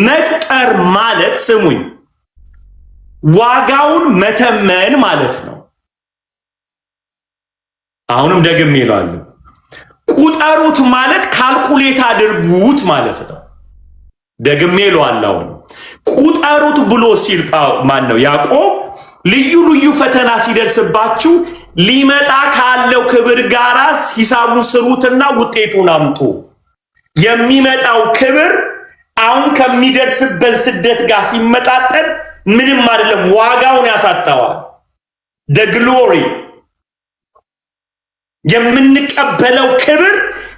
መቁጠር ማለት ስሙኝ፣ ዋጋውን መተመን ማለት ነው። አሁንም ደግሜ እላለሁ፣ ቁጠሩት ማለት ካልኩሌት አድርጉት ማለት ነው። ደግሜ እላለሁ፣ ቁጠሩት ብሎ ሲል ማን ነው? ያዕቆብ ልዩ ልዩ ፈተና ሲደርስባችሁ ሊመጣ ካለው ክብር ጋር ሂሳቡን ስሩትና ውጤቱን አምጡ። የሚመጣው ክብር አሁን ከሚደርስበት ስደት ጋር ሲመጣጠን ምንም አይደለም፣ ዋጋውን ያሳጣዋል። the glory የምንቀበለው ክብር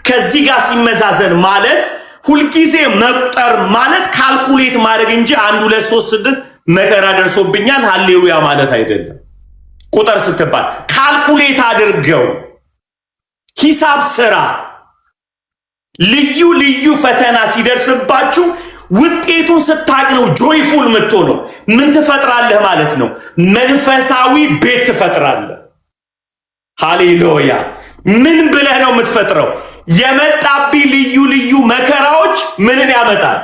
ከዚህ ጋር ሲመዛዘን ማለት ሁልጊዜ መቁጠር ማለት ካልኩሌት ማድረግ እንጂ 1 2 3 6 መከራ ደርሶብኛል ሃሌሉያ ማለት አይደለም። ቁጥር ስትባል ካልኩሌት አድርገው፣ ሂሳብ ስራ። ልዩ ልዩ ፈተና ሲደርስባችሁ ውጤቱን ስታቅ ነው ጆይፉል የምትሆነው። ምን ትፈጥራለህ ማለት ነው? መንፈሳዊ ቤት ትፈጥራለህ። ሃሌሉያ። ምን ብለህ ነው የምትፈጥረው? የመጣብኝ ልዩ ልዩ መከራዎች ምንን ያመጣል?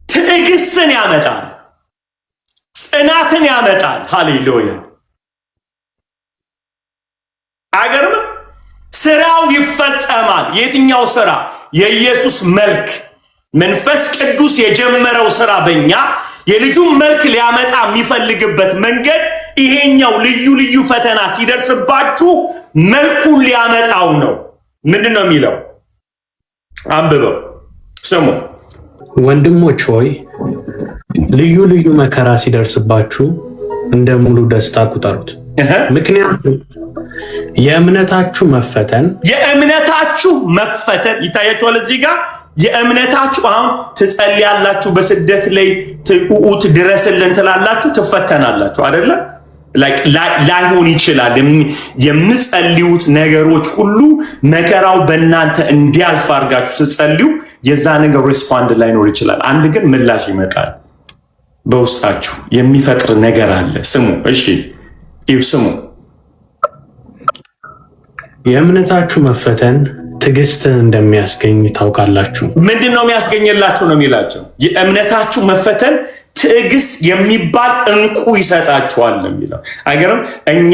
ትዕግስትን ያመጣል፣ ጽናትን ያመጣል። ሃሌሉያ። አገርም ስራው ይፈጸማል። የትኛው ስራ? የኢየሱስ መልክ። መንፈስ ቅዱስ የጀመረው ስራ በእኛ የልጁን መልክ ሊያመጣ የሚፈልግበት መንገድ ይሄኛው ልዩ ልዩ ፈተና ሲደርስባችሁ መልኩን ሊያመጣው ነው። ምንድን ነው የሚለው? አንብበው ስሙ። ወንድሞች ሆይ ልዩ ልዩ መከራ ሲደርስባችሁ እንደ ሙሉ ደስታ ቁጠሩት። ምክንያቱም የእምነታችሁ መፈተን ይታያችኋል። እዚህ ጋር የእምነታችሁ አሁን ትጸልያላችሁ፣ በስደት ላይ ትቁት ድረስልን ትላላችሁ፣ ትፈተናላችሁ አይደለ? ላይሆን ይችላል። የምጸልዩት ነገሮች ሁሉ መከራው በእናንተ እንዲያልፍ አድርጋችሁ ስትጸልዩ የዛ ነገር ሪስፖንድ ላይኖር ይችላል። አንድ ግን ምላሽ ይመጣል። በውስጣችሁ የሚፈጥር ነገር አለ። ስሙ። እሺ ስሙ። የእምነታችሁ መፈተን ትዕግስትን እንደሚያስገኝ ታውቃላችሁ። ምንድን ነው የሚያስገኝላችሁ ነው የሚላቸው? የእምነታችሁ መፈተን ትዕግስት የሚባል እንቁ ይሰጣችኋል ነው የሚለው። አይገርም? እኛ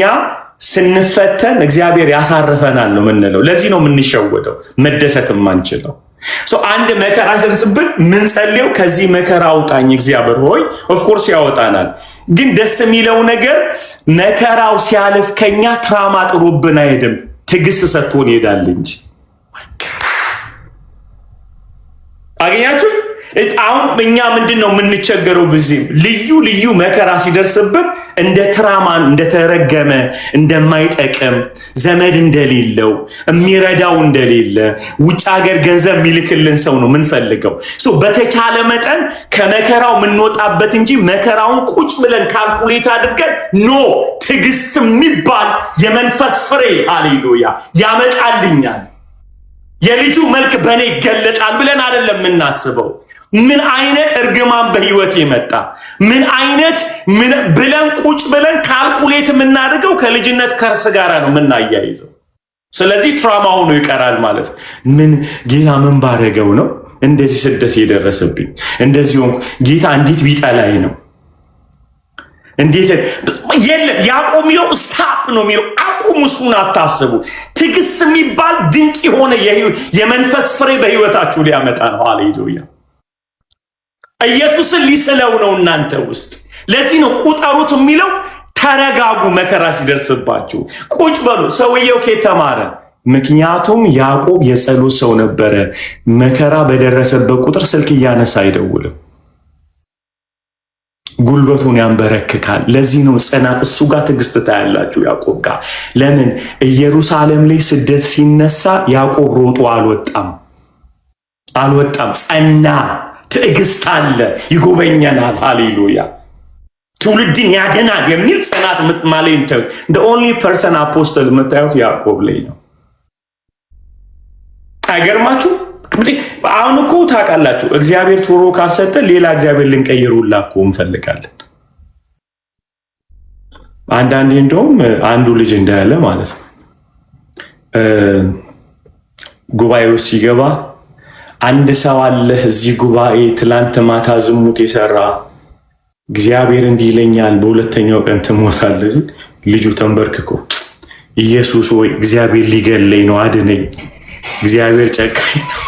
ስንፈተን እግዚአብሔር ያሳርፈናል ነው የምንለው። ለዚህ ነው የምንሸወደው፣ መደሰት የማንችለው። አንድ መከራ ሲደርስብን ምንጸልየው ከዚህ መከራ አውጣኝ እግዚአብሔር ሆይ። ኦፍኮርስ ያወጣናል። ግን ደስ የሚለው ነገር መከራው ሲያልፍ ከኛ ትራማ ጥሮብን አይሄድም፣ ትዕግስት ሰጥቶን ይሄዳል እንጂ። አገኛችሁ? አሁን እኛ ምንድን ነው የምንቸገረው? ብዙም ልዩ ልዩ መከራ ሲደርስብን እንደ ትራማን እንደተረገመ እንደማይጠቅም ዘመድ እንደሌለው የሚረዳው እንደሌለ ውጭ ሀገር ገንዘብ የሚልክልን ሰው ነው የምንፈልገው። በተቻለ መጠን ከመከራው የምንወጣበት እንጂ መከራውን ቁጭ ብለን ካልኩሌት አድርገን ኖ ትዕግስት የሚባል የመንፈስ ፍሬ ሃሌሉያ ያመጣልኛል፣ የልጁ መልክ በእኔ ይገለጣል ብለን አይደለም የምናስበው። ምን አይነት እርግማን በህይወት የመጣ ምን አይነት ብለን ቁጭ ብለን ካልኩሌት የምናደርገው ከልጅነት ከርስ ጋራ ነው የምናያይዘው። ስለዚህ ትራማ ሆኖ ይቀራል ማለት ነው። ምን ጌታ ምን ባረገው ነው እንደዚህ ስደት የደረሰብኝ? እንደዚህ ሆንኩ፣ ጌታ እንዴት ቢጠላይ ነው? እንዴት የለም። ያዕቆብ የሚለው ስታፕ ነው የሚለው፣ አቁሙ፣ እሱን አታስቡ። ትዕግስት የሚባል ድንቅ የሆነ የመንፈስ ፍሬ በህይወታችሁ ሊያመጣ ነው። ሃሌሉያ። ኢየሱስን ሊስለው ነው እናንተ ውስጥ። ለዚህ ነው ቁጠሩት የሚለው። ተረጋጉ፣ መከራ ሲደርስባችሁ ቁጭ በሉ። ሰውየው ከተማረ፣ ምክንያቱም ያዕቆብ የጸሎት ሰው ነበረ። መከራ በደረሰበት ቁጥር ስልክ እያነሳ አይደውልም፣ ጉልበቱን ያንበረክካል። ለዚህ ነው ጽናት። እሱ ጋር ትዕግስት ታያላችሁ ያዕቆብ ጋር። ለምን ኢየሩሳሌም ላይ ስደት ሲነሳ ያዕቆብ ሮጦ አልወጣም፣ ጸና። ትዕግስት አለ፣ ይጎበኘናል። ሃሌሉያ። ትውልድን ያድናል የሚል ጽናት ማለት ነው። the only person አፖስተል የምታዩት ያዕቆብ ላይ ነው። አይገርማችሁ? አሁን እኮ ታውቃላችሁ፣ እግዚአብሔር ቶሎ ካልሰጠ ሌላ እግዚአብሔር ልንቀይሩላ እኮ እንፈልጋለን። አንዳንዴ እንደውም አንዱ ልጅ እንዳያለ ማለት ነው ጉባኤው ሲገባ አንድ ሰው አለ እዚህ ጉባኤ ትላንት ማታ ዝሙት የሰራ እግዚአብሔር እንዲህ ይለኛል በሁለተኛው ቀን ትሞታለህ። ልጁ ተንበርክኮ ኢየሱስ ወይ እግዚአብሔር ሊገለኝ ነው አድነኝ፣ እግዚአብሔር ጨካኝ ነው፣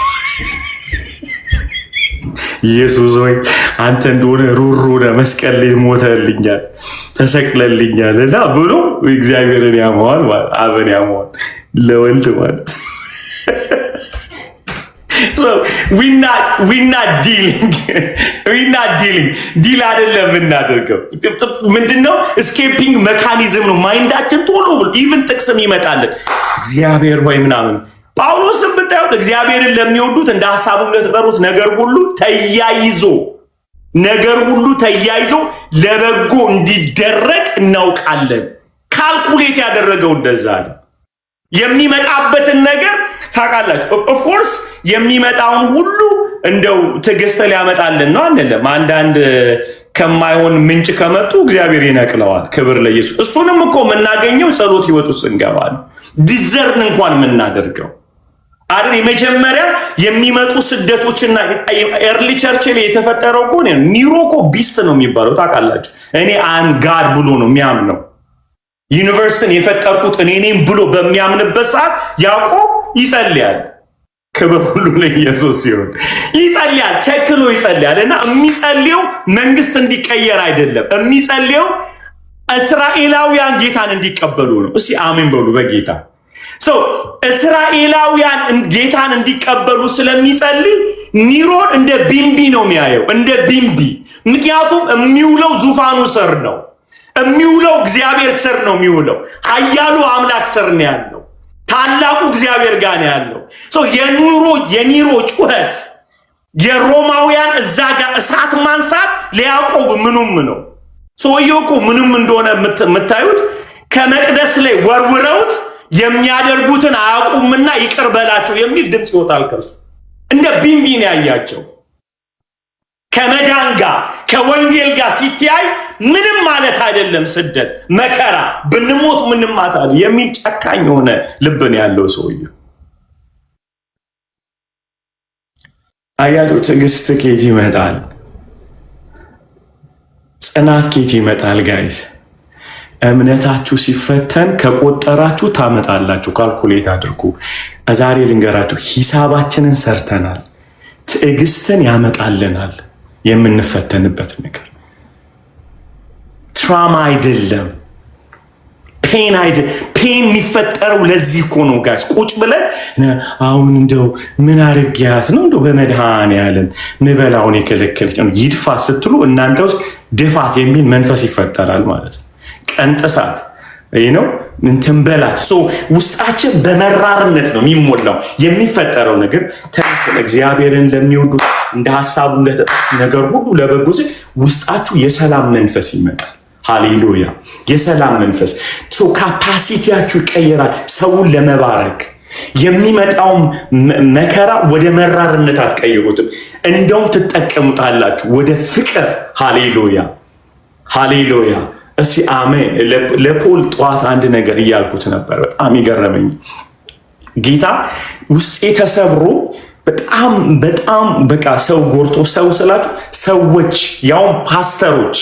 ኢየሱስ ወይ አንተ እንደሆነ ሩሩ መስቀል ላይ ሞተልኛል ተሰቅለልኛል እና ብሎ እግዚአብሔርን ያመዋል፣ አብን ያመዋል ለወልድ ማለት ዲል አይደለም የምናደርገው። ምንድነው ስኬፒንግ መካኒዝም ነው። ማይንዳችን ቶሎ ኢቭን ጥቅስም ይመጣልን እግዚአብሔር ሆይ ምናምን። ጳውሎስም ብታዩት እግዚአብሔርን ለሚወዱት እንደ ሐሳቡም ለተጠሩት ነገር ሁሉ ተያይዞ ለበጎ እንዲደረግ እናውቃለን። ካልኩሌት ያደረገው እንደዛ ነው። የሚመጣበትን ነገር ታውቃላችሁ። ኦፍኮርስ የሚመጣውን ሁሉ እንደው ትዕግስት ሊያመጣልን ነው አንልም። አንዳንድ ከማይሆን ምንጭ ከመጡ እግዚአብሔር ይነቅለዋል። ክብር ለኢየሱስ። እሱንም እኮ የምናገኘው ጸሎት ህይወት ውስጥ እንገባ ነው። ዲዘርን እንኳን የምናደርገው አይደል? የመጀመሪያ የሚመጡ ስደቶችና ኤርሊ ቸርች ላይ የተፈጠረው እኮ ኒሮ እኮ ቢስት ነው የሚባለው ታውቃላችሁ። እኔ አም ጋድ ብሎ ነው የሚያምነው። ዩኒቨርስን የፈጠርኩት እኔ ነኝ ብሎ በሚያምንበት ሰዓት ያዕቆብ ይጸልያል። ክብር ሁሉ ለኢየሱስ ሲሆን ይጸልያል፣ ቸክሎ ይጸልያል። እና የሚጸልየው መንግስት እንዲቀየር አይደለም፣ የሚጸልየው እስራኤላውያን ጌታን እንዲቀበሉ ነው። እስቲ አሜን በሉ በጌታ እስራኤላውያን ጌታን እንዲቀበሉ ስለሚጸልይ ኒሮን እንደ ቢምቢ ነው የሚያየው፣ እንደ ቢምቢ። ምክንያቱም የሚውለው ዙፋኑ ስር ነው፣ የሚውለው እግዚአብሔር ስር ነው የሚውለው። ኃያሉ አምላክ ስር ነው ያለው፣ ታላቁ እግዚአብሔር ጋር ነው ያለው። የኒሮ ጩኸት የሮማውያን እዛ ጋር እሳት ማንሳት ለያዕቆብ ምኑም ነው። ሰውየው እኮ ምንም እንደሆነ የምታዩት ከመቅደስ ላይ ወርውረውት የሚያደርጉትን አያውቁምና ይቅር በላቸው የሚል ድምፅ ይወጣል ከሱ። እንደ ቢምቢ ነው ያያቸው። ከመዳን ጋር ከወንጌል ጋር ሲተያይ ምንም ማለት አይደለም። ስደት፣ መከራ፣ ብንሞት ምንም ማለት የሚል ጨካኝ የሆነ ልብን ያለው ሰውዬው። አያችሁ፣ ትዕግስት ኬት ይመጣል? ጽናት ኬት ይመጣል? ጋይስ እምነታችሁ ሲፈተን ከቆጠራችሁ ታመጣላችሁ። ካልኩሌት አድርጉ። ዛሬ ልንገራችሁ፣ ሂሳባችንን ሰርተናል። ትዕግስትን ያመጣልናል። የምንፈተንበት ነገር ትራማ አይደለም፣ ፔን አይደለም። ፔን የሚፈጠረው ለዚህ እኮ ነው ጋይስ። ቁጭ ብለን አሁን እንደው ምን አርጊያት ነው እንደው በመድኃኔዓለም ምበላውን የከለከለች ነው ይድፋ ስትሉ እናንተ ውስጥ ድፋት የሚል መንፈስ ይፈጠራል ማለት ነው። ቀንጥሳት ነው እንትን በላት። ውስጣችን በመራርነት ነው የሚሞላው። የሚፈጠረው ነገር ተመስለ እግዚአብሔርን ለሚወዱ እንደ ሐሳቡ ነገር ሁሉ ለበጎ ሲል ውስጣችሁ የሰላም መንፈስ ይመጣል። ሃሌሉያ! የሰላም መንፈስ ካፓሲቲያችሁ ይቀየራል። ሰውን ለመባረክ የሚመጣው መከራ ወደ መራርነት አትቀይሩትም፣ እንደውም ትጠቀሙታላችሁ ወደ ፍቅር። ሃሌሉያ! ሃሌሉያ! እስቲ አሜን። ለፖል ጠዋት አንድ ነገር እያልኩት ነበር፣ በጣም ይገረመኝ። ጌታ ውስጤ ተሰብሮ በጣም በቃ ሰው ጎርቶ፣ ሰው ስላችሁ ሰዎች ያውም ፓስተሮች፣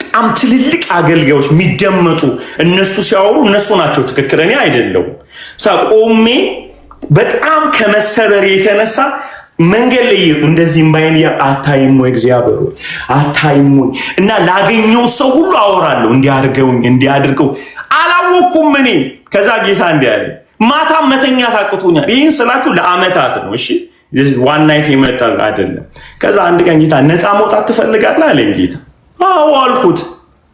በጣም ትልልቅ አገልጋዮች የሚደመጡ እነሱ ሲያወሩ እነሱ ናቸው ትክክል፣ እኔ አይደለሁም። ቆሜ በጣም ከመሰበር የተነሳ መንገድ ላይ እንደዚህ እምባዬን አታይም ወይ እግዚአብሔር ወይ አታይም ወይ? እና ላገኘው ሰው ሁሉ አወራለሁ፣ እንዲያርገውኝ እንዲያድርገው አላወኩም እኔ። ከዛ ጌታ እንዲያለ ማታም መተኛት አቅቶኛል። ይህን ስላችሁ ለአመታት ነው። እሺ ዋን ናይት የመጣ አይደለም። ከዛ አንድ ቀን ጌታ ነፃ መውጣት ትፈልጋለህ አለኝ ጌታ። አዎ አልኩት።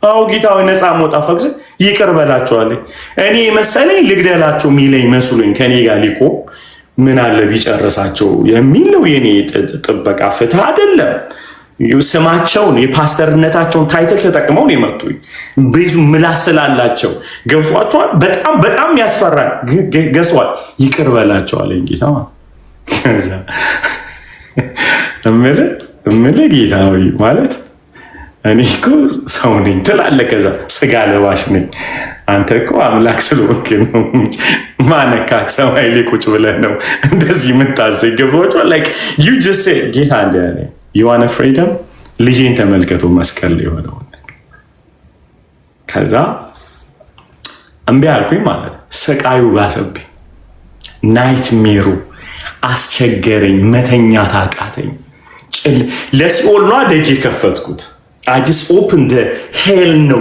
አዎ ጌታ ወይ ነፃ መውጣት ፈቅስ ይቅር በላቸዋለኝ። እኔ መሰለኝ ልግደላቸው የሚለኝ መስሎኝ ከኔ ጋር ሊቆም ምን አለ ቢጨርሳቸው የሚል ነው የኔ ጥበቃ። ፍትህ አይደለም። ስማቸውን የፓስተርነታቸውን ታይትል ተጠቅመው ነው የመጡኝ። ብዙ ምላስ ስላላቸው ገብቷቸዋል። በጣም ያስፈራል። ገሷል። ይቅር በላቸው አለኝ ጌታ። ከዛ እምልህ ጌታ ማለት እኔ እኮ ሰው ነኝ ትላለህ። ከዛ ስጋ ለባሽ ነኝ። አንተ እኮ አምላክ ስለሆንክ ነው። ማነካክ ሰማይ ላይ ቁጭ ብለህ ነው እንደዚህ የምታዘኝ። ገባች ላይክ ዩ ጀስት ሴ ጌታ እንደ ያለ ዩ ዋን ፍሪደም። ልጄን ተመልከቱ መስቀል ላይ የሆነው። ከዛ እምቢ አልኩኝ ማለት ስቃዩ ባሰብኝ። ናይት ሜሩ አስቸገረኝ። መተኛት አቃተኝ። ለሲኦል ነዋ ደጅ የከፈትኩት። አዲስ ኦፕን ሄል ነው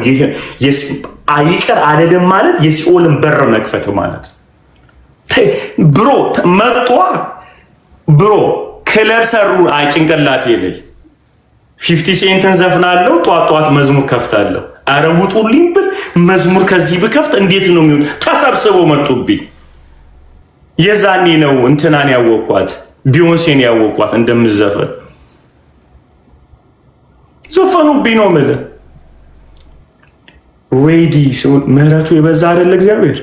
አይቀር አይደለም ማለት የሲኦልን በር መክፈት ማለት ብሮ መጥቷ ብሮ ክለብ ሰሩ። አይ ጭንቅላቴ ላይ 50 ሴንትን ዘፍናለሁ። ጧት መዝሙር ከፍታለሁ። አረ ውጡልኝ ብል መዝሙር ከዚህ ብከፍት እንዴት ነው የሚሆን? ተሰብስበው መጡብኝ። የዛኔ ነው እንትናን ያወቋት ቢዮንሴን ያወቋት እንደምዘፈን ዘፈኑብኝ ነው የምልህ። ሬዲ ሲሆን ምህረቱ የበዛ አይደለ እግዚአብሔር።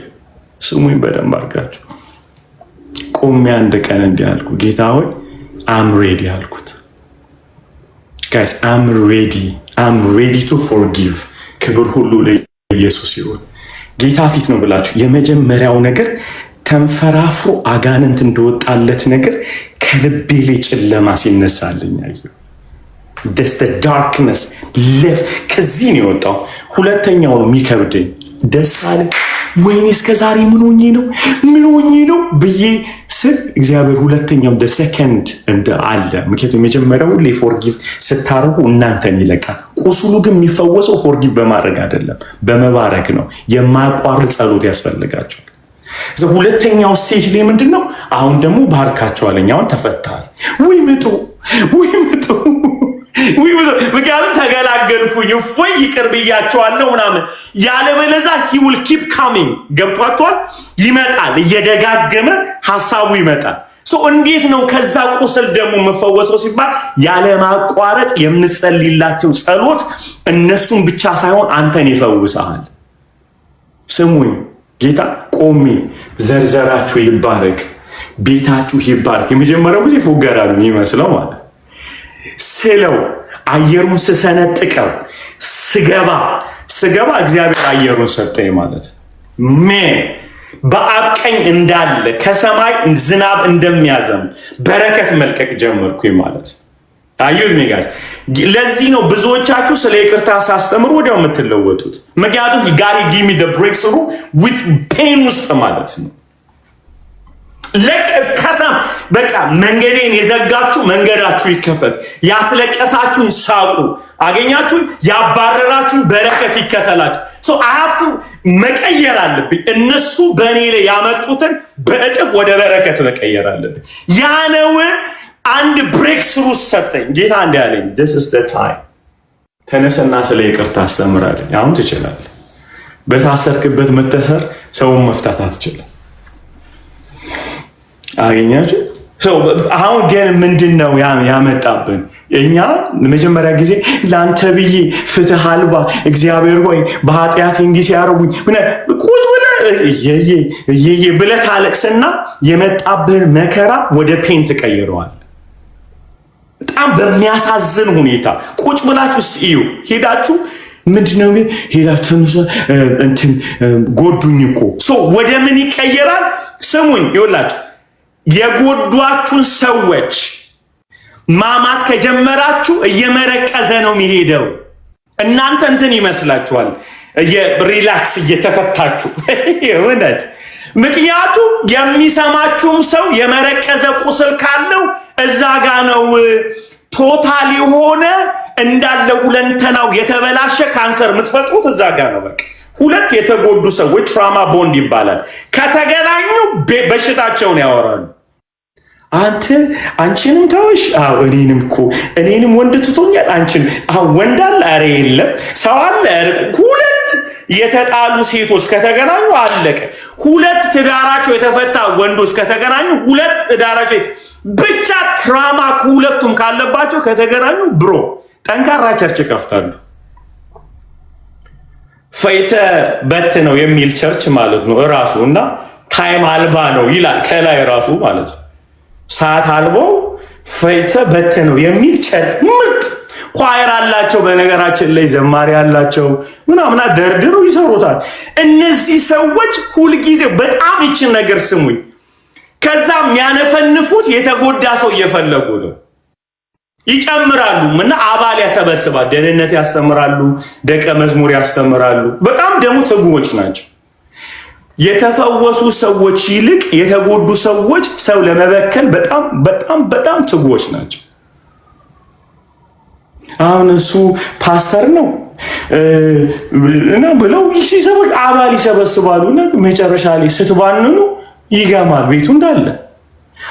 ስሙኝ በደንብ አድርጋችሁ። ቆሜ አንድ ቀን እንዲህ አልኩ፣ ጌታ ሆይ አም ሬዲ አልኩት። ጋይስ አም ሬዲ ቱ ፎርጊቭ። ክብር ሁሉ ለኢየሱስ ይሁን። ጌታ ፊት ነው ብላችሁ የመጀመሪያው ነገር ተንፈራፍሮ አጋንንት እንደወጣለት ነገር ከልቤ ላይ ጨለማ ሲነሳልኝ አየሁ። ዳርክነስ ሌፍት ከዚህ ነው የወጣው። ሁለተኛው ነው የሚከብደኝ። ደስ አለ። ወይኔ እስከ ዛሬ ምን ሆኜ ነው ብዬ ስል እግዚአብሔር ሁለተኛው ሰከንድ እንደ አለ። ምክንያቱም የመጀመሪያው ሁሌ ፎርጊቭ ስታረጉ እናንተን ይለቃል። ቁስሉ ግን የሚፈወሰው ፎርጊቭ በማድረግ አይደለም፣ በመባረክ ነው። የማያቋርጥ ጸሎት ያስፈልጋቸዋል። ሁለተኛው ስቴጅ ላይ ምንድን ነው? አሁን ደግሞ ባርካቸዋለኝ። አሁን ተፈታል። ውይ ምጡ ምክንያቱም ተገላገልኩኝ፣ እፎይ ይቅር ብያቸዋለሁ ምናምን። ያለበለዛ he will keep coming። ገብቷቸዋል? ይመጣል፣ እየደጋገመ ሀሳቡ ይመጣል። እንዴት ነው ከዛ ቁስል ደግሞ የምፈወሰው ሲባል ያለማቋረጥ የምንጸልይላቸው ጸሎት እነሱን ብቻ ሳይሆን አንተን ይፈውሳል። ስሙኝ ጌታ ቆሜ ዘርዘራችሁ ይባረክ፣ ቤታችሁ ይባረክ። የመጀመሪያው ጊዜ ፉገራ ነው የሚመስለው ማለት ስለው አየሩን ስሰነጥቀው ስገባ እግዚአብሔር አየሩን ሰጠኝ ማለት ምን በአብ ቀኝ እንዳለ ከሰማይ ዝናብ እንደሚያዘም በረከት መልቀቅ ጀመርኩኝ ማለት አዩት ሜጋስ። ለዚህ ነው ብዙዎቻችሁ ስለ ይቅርታ ሳስተምር ወዲያው የምትለወጡት። ምክንያቱም ጋሪ ጊሚ ደ ብሬክ ስሩ ዊት ፔን ውስጥ ማለት ነው። ለቀሰም በቃ መንገዴን የዘጋችሁ መንገዳችሁ ይከፈት፣ ያስለቀሳችሁን ሳቁ፣ አገኛችሁ ያባረራችሁ በረከት ይከተላችሁ። I have to መቀየር አለብኝ። እነሱ በእኔ ላይ ያመጡትን በእጥፍ ወደ በረከት መቀየር አለብኝ። ያ ነው አንድ ብሬክ ስሩ ሰጠኝ ጌታ እንዲህ አለኝ፣ this is the time ተነሰና ስለ ይቅርታ አስተምራለኝ። አሁን ትችላለህ። በታሰርክበት መተሰር ሰውን መፍታት አትችልም። አገኛችሁ? አሁን ግን ምንድነው ያመጣብን? እኛ መጀመሪያ ጊዜ ለአንተ ብዬ ፍትህ አልባ እግዚአብሔር ሆይ በኃጢአት እንዲህ ሲያረጉኝ ቁጭ ብለህ ብለህ ታለቅስና የመጣብህን መከራ ወደ ፔን ትቀይረዋል። በጣም በሚያሳዝን ሁኔታ ቁጭ ብላችሁ እስቲ እዩ። ሄዳችሁ ምንድነው ሄዳችሁ እንትን ጎዱኝ እኮ ወደ ምን ይቀየራል? ስሙኝ ይኸውላችሁ የጎዷችሁን ሰዎች ማማት ከጀመራችሁ እየመረቀዘ ነው የሚሄደው። እናንተ እንትን ይመስላችኋል ሪላክስ እየተፈታችሁ እውነት። ምክንያቱም የሚሰማችሁም ሰው የመረቀዘ ቁስል ካለው እዛ ጋ ነው። ቶታል የሆነ እንዳለ ሁለንተናው የተበላሸ ካንሰር የምትፈጥሩት እዛ ጋ ነው። በቃ ሁለት የተጎዱ ሰዎች ትራማ ቦንድ ይባላል። ከተገናኙ በሽታቸውን ያወራሉ። አንቺንም ተውሽ፣ እኔንም ወንድ ትቶኛል፣ አንቺን ወንድ አለ፣ ኧረ የለም ሰው አለ። ሁለት የተጣሉ ሴቶች ከተገናኙ አለቀ። ሁለት ትዳራቸው የተፈታ ወንዶች ከተገናኙ ሁለት ትዳራቸው ብቻ ትራማ ከሁለቱም ካለባቸው ከተገናኙ ብሮ ጠንካራ ቸርች ይከፍታሉ። ፈይተ በት ነው የሚል ቸርች ማለት ነው እራሱ። እና ታይም አልባ ነው ይላል ከላይ ራሱ ማለት ነው። ሰዓት አልቦ ፈይተ በትነው የሚል ቸርች ምርጥ ኳየር አላቸው። በነገራችን ላይ ዘማሪ አላቸው ምናምን ደርድረው ይሰሩታል። እነዚህ ሰዎች ሁልጊዜ በጣም ይችን ነገር ስሙኝ፣ ከዛ የሚያነፈንፉት የተጎዳ ሰው እየፈለጉ ነው። ይጨምራሉ እና አባል ያሰበስባል፣ ደህንነት ያስተምራሉ፣ ደቀ መዝሙር ያስተምራሉ። በጣም ደግሞ ትጉዎች ናቸው። የተፈወሱ ሰዎች ይልቅ የተጎዱ ሰዎች ሰው ለመበከል በጣም በጣም በጣም ትጉዎች ናቸው። አሁን እሱ ፓስተር ነው እና ብለው ሲሰበክ አባል ይሰበስባሉ እና መጨረሻ ላይ ስትባንኑ ይገማል ቤቱ እንዳለ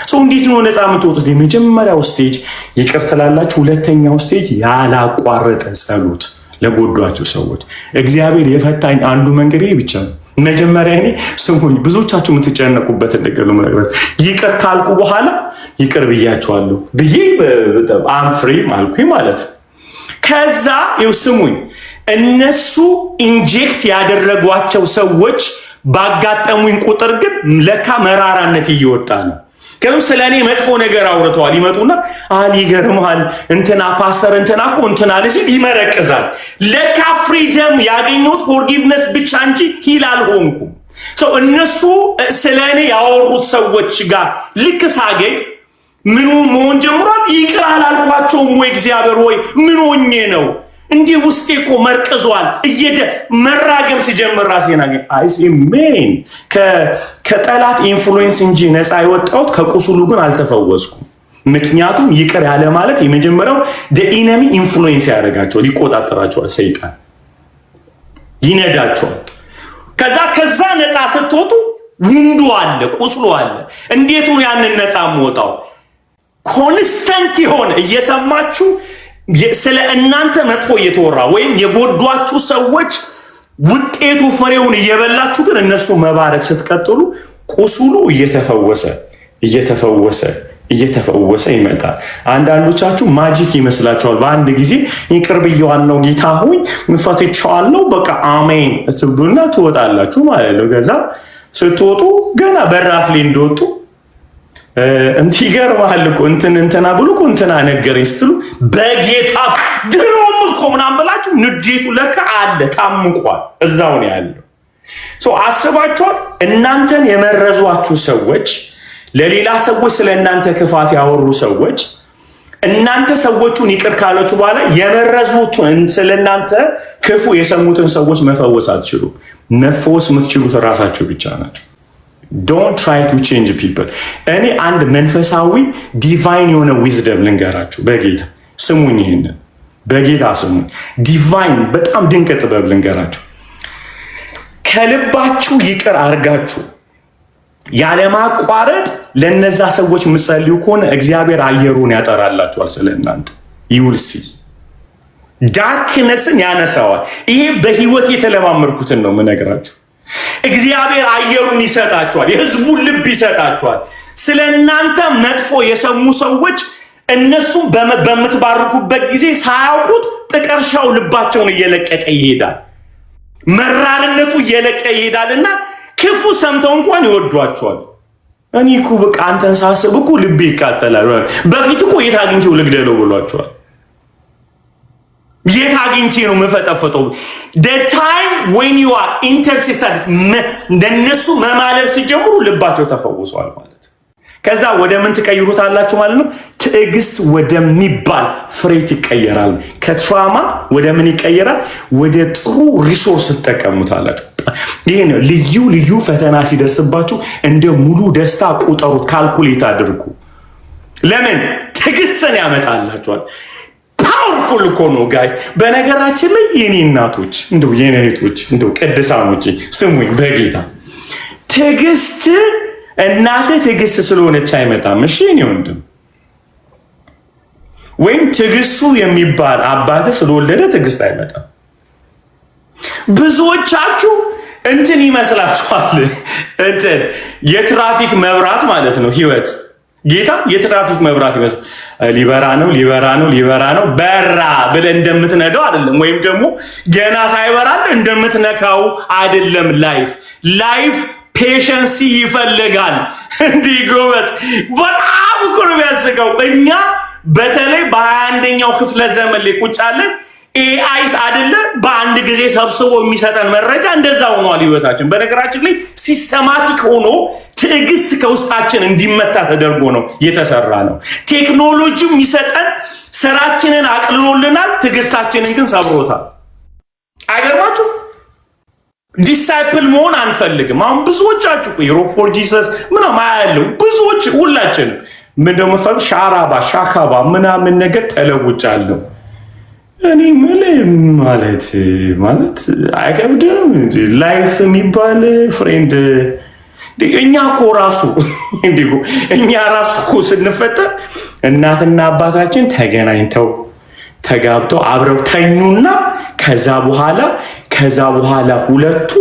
ሰው። እንዴት ነው ነፃ የምትወጡት? የመጀመሪያው ስቴጅ ይቅር ትላላችሁ። ሁለተኛው ስቴጅ ያላቋረጠ ጸሎት ለጎዷቸው ሰዎች። እግዚአብሔር የፈታኝ አንዱ መንገድ ይሄ ብቻ ነው። መጀመሪያ እኔ ስሙኝ፣ ብዙዎቻችሁ የምትጨነቁበትን ነገር ነው ማለት ይቅር ካልኩ በኋላ ይቅር ብያቸዋለሁ ብዬ አንፍሬ ማልኩኝ ማለት ነው። ከዛ ይው ስሙኝ፣ እነሱ ኢንጀክት ያደረጓቸው ሰዎች ባጋጠሙኝ ቁጥር ግን ለካ መራራነት እየወጣ ነው። ከዚህ ስለኔ መጥፎ ነገር አውርተዋል። ይመጡና ይገርምሃል እንትና ፓስተር እንትና እኮ እንትና ለሲል ይመረቅዛል። ለካ ፍሪደም ያገኙት ፎርጊቭነስ ብቻ እንጂ ሂል አልሆንኩም። ሰው እነሱ ስለኔ ያወሩት ሰዎች ጋር ልክ ሳገኝ ምን መሆን ጀምሯል? ይቅር አላልኳቸውም ወይ እግዚአብሔር ወይ ምን ሆኜ ነው እንዲህ ውስጤ እኮ መርቅዟል። መራገም ሲጀምር ራሴን አገኝ አይሲሜን ከጠላት ኢንፍሉዌንስ እንጂ ነፃ የወጣሁት ከቁስሉ ግን አልተፈወስኩም። ምክንያቱም ይቅር ያለ ማለት የመጀመሪያው ኢነሚ ኢንፍሉዌንስ ያደርጋቸዋል፣ ይቆጣጠራቸዋል፣ ሰይጣን ይነዳቸዋል። ከዛ ነፃ ስትወጡ ውንዱ አለ፣ ቁስሉ አለ። እንዴት ነው ያንን ነፃ የምወጣው? ኮንስተንት የሆነ እየሰማችሁ ስለ እናንተ መጥፎ እየተወራ ወይም የጎዷችሁ ሰዎች ውጤቱ ፍሬውን እየበላችሁ ግን እነሱ መባረክ ስትቀጥሉ ቁስሉ እየተፈወሰ ይመጣል። አንዳንዶቻችሁ ማጂክ ይመስላችኋል። በአንድ ጊዜ ይቅር ብየዋለሁ ጌታ ሆይ ፈትቼዋለሁ በቃ አሜን ትብሉና ትወጣላችሁ ማለት ነው። ከዛ ስትወጡ ገና በራፍ ላይ እንደወጡ ይገርምሃል እኮ እንትና ብሎ እኮ እንትና ነገረኝ ስትሉ በጌታ ድሮም እኮ ምናምን ብላችሁ ንዴቱ ለካ አለ ታምቋል፣ እዛው ነው ያለው። አስባችኋል? እናንተን የመረዟችሁ ሰዎች፣ ለሌላ ሰዎች ስለ እናንተ ክፋት ያወሩ ሰዎች እናንተ ሰዎቹን ይቅር ካላችሁ በኋላ የመረዙትን ስለ እናንተ ክፉ የሰሙትን ሰዎች መፈወስ አትችሉም። መፈወስ የምትችሉት ራሳችሁ ብቻ ናቸው። Don't try to change people። እኔ አንድ መንፈሳዊ ዲቫይን የሆነ ዊዝደም ልንገራችሁ። በጌታ ስሙኝ፣ ይሄንን በጌታ ስሙኝ። ዲቫይን በጣም ድንቅ ጥበብ ልንገራችሁ። ከልባችሁ ይቅር አርጋችሁ ያለማቋረጥ ለነዛ ሰዎች ምጸልዩ ከሆነ እግዚአብሔር አየሩን ያጠራላችኋል ስለ እናንተ። ይውልሲ ዳርክነስን ያነሳዋል። ይሄ በህይወት የተለማመድኩትን ነው የምነግራችሁ። እግዚአብሔር አየሩን ይሰጣቸዋል፣ የህዝቡን ልብ ይሰጣቸዋል። ስለ እናንተ መጥፎ የሰሙ ሰዎች እነሱ በምትባርኩበት ጊዜ ሳያውቁት ጥቀርሻው ልባቸውን እየለቀቀ ይሄዳል፣ መራርነቱ እየለቀቀ ይሄዳልና ክፉ ሰምተው እንኳን ይወዷቸዋል። እኔ እኮ በቃ አንተን ሳስብ እኮ ልቤ ይቃጠላል። በፊት እኮ የት አግኝቼው ልግደለው ብሏቸዋል። የት አግኝቼ ነው የምፈጠፈጠው? the time when you are intercessors ለነሱ መማለር ሲጀምሩ ልባቸው ተፈውሷል ማለት። ከዛ ወደ ምን ትቀይሩታላችሁ ማለት ነው? ትዕግስት ወደሚባል ፍሬ ይቀየራል። ከትራማ ወደ ምን ይቀየራል? ወደ ጥሩ ሪሶርስ ትጠቀሙታላችሁ። ይሄ ነው ልዩ ፈተና ሲደርስባችሁ እንደ ሙሉ ደስታ ቁጠሩት፣ ካልኩሌት አድርጉ። ለምን? ትዕግስትን ያመጣላችኋል። ፓወርፉል እኮ ነው ጋይስ። በነገራችን ላይ የኔ እናቶች እንደው የኔ እህቶች እንደው ቅድሳኖች ስሙኝ በጌታ ትዕግስት እናቴ ትዕግስት ስለሆነች አይመጣም። እሺ እኔ ወንድም ወይም ትዕግስቱ የሚባል አባቴ ስለወለደ ትዕግስት አይመጣም። ብዙዎቻችሁ እንትን ይመስላችኋል፣ እንትን የትራፊክ መብራት ማለት ነው ህይወት። ጌታ የትራፊክ መብራት ይመስል ሊበራ ነው በራ ብለህ እንደምትነዳው አይደለም። ወይም ደግሞ ገና ሳይበራል እንደምትነካው አይደለም። ላይፍ ፔሸንሲ ይፈልጋል። እንዲህ ጎበዝ በጣም እኮ ነው የሚያስቀው። እኛ በተለይ በ21ኛው ክፍለ ዘመን ላይ ቁጭ አለን። ኤአይስ አይደለ በአንድ ጊዜ ሰብስቦ የሚሰጠን መረጃ እንደዛ ሆኗል ህይወታችን። በነገራችን ላይ ሲስተማቲክ ሆኖ ትዕግስት ከውስጣችን እንዲመታ ተደርጎ ነው የተሰራ ነው። ቴክኖሎጂ የሚሰጠን ስራችንን አቅልሎልናል፣ ትዕግስታችንን ግን ሰብሮታል። አይገርማችሁ? ዲሳይፕል መሆን አንፈልግም። አሁን ብዙዎቻችሁ ዩሮፕ ፎር ጂሰስ ምናምን አያለው ብዙዎች ሁላችንም ምንድነው መፈል ሻራባ ሻካባ ምናምን ነገር ተለውጫለሁ። እኔ ማለት አይከብድም። ላይፍ የሚባል ፍሬንድ እኛ ራሱ እኮ ስንፈጠር እናትና አባታችን ተገናኝተው ተጋብተው አብረው ተኙና ከዛ በኋላ ሁለቱ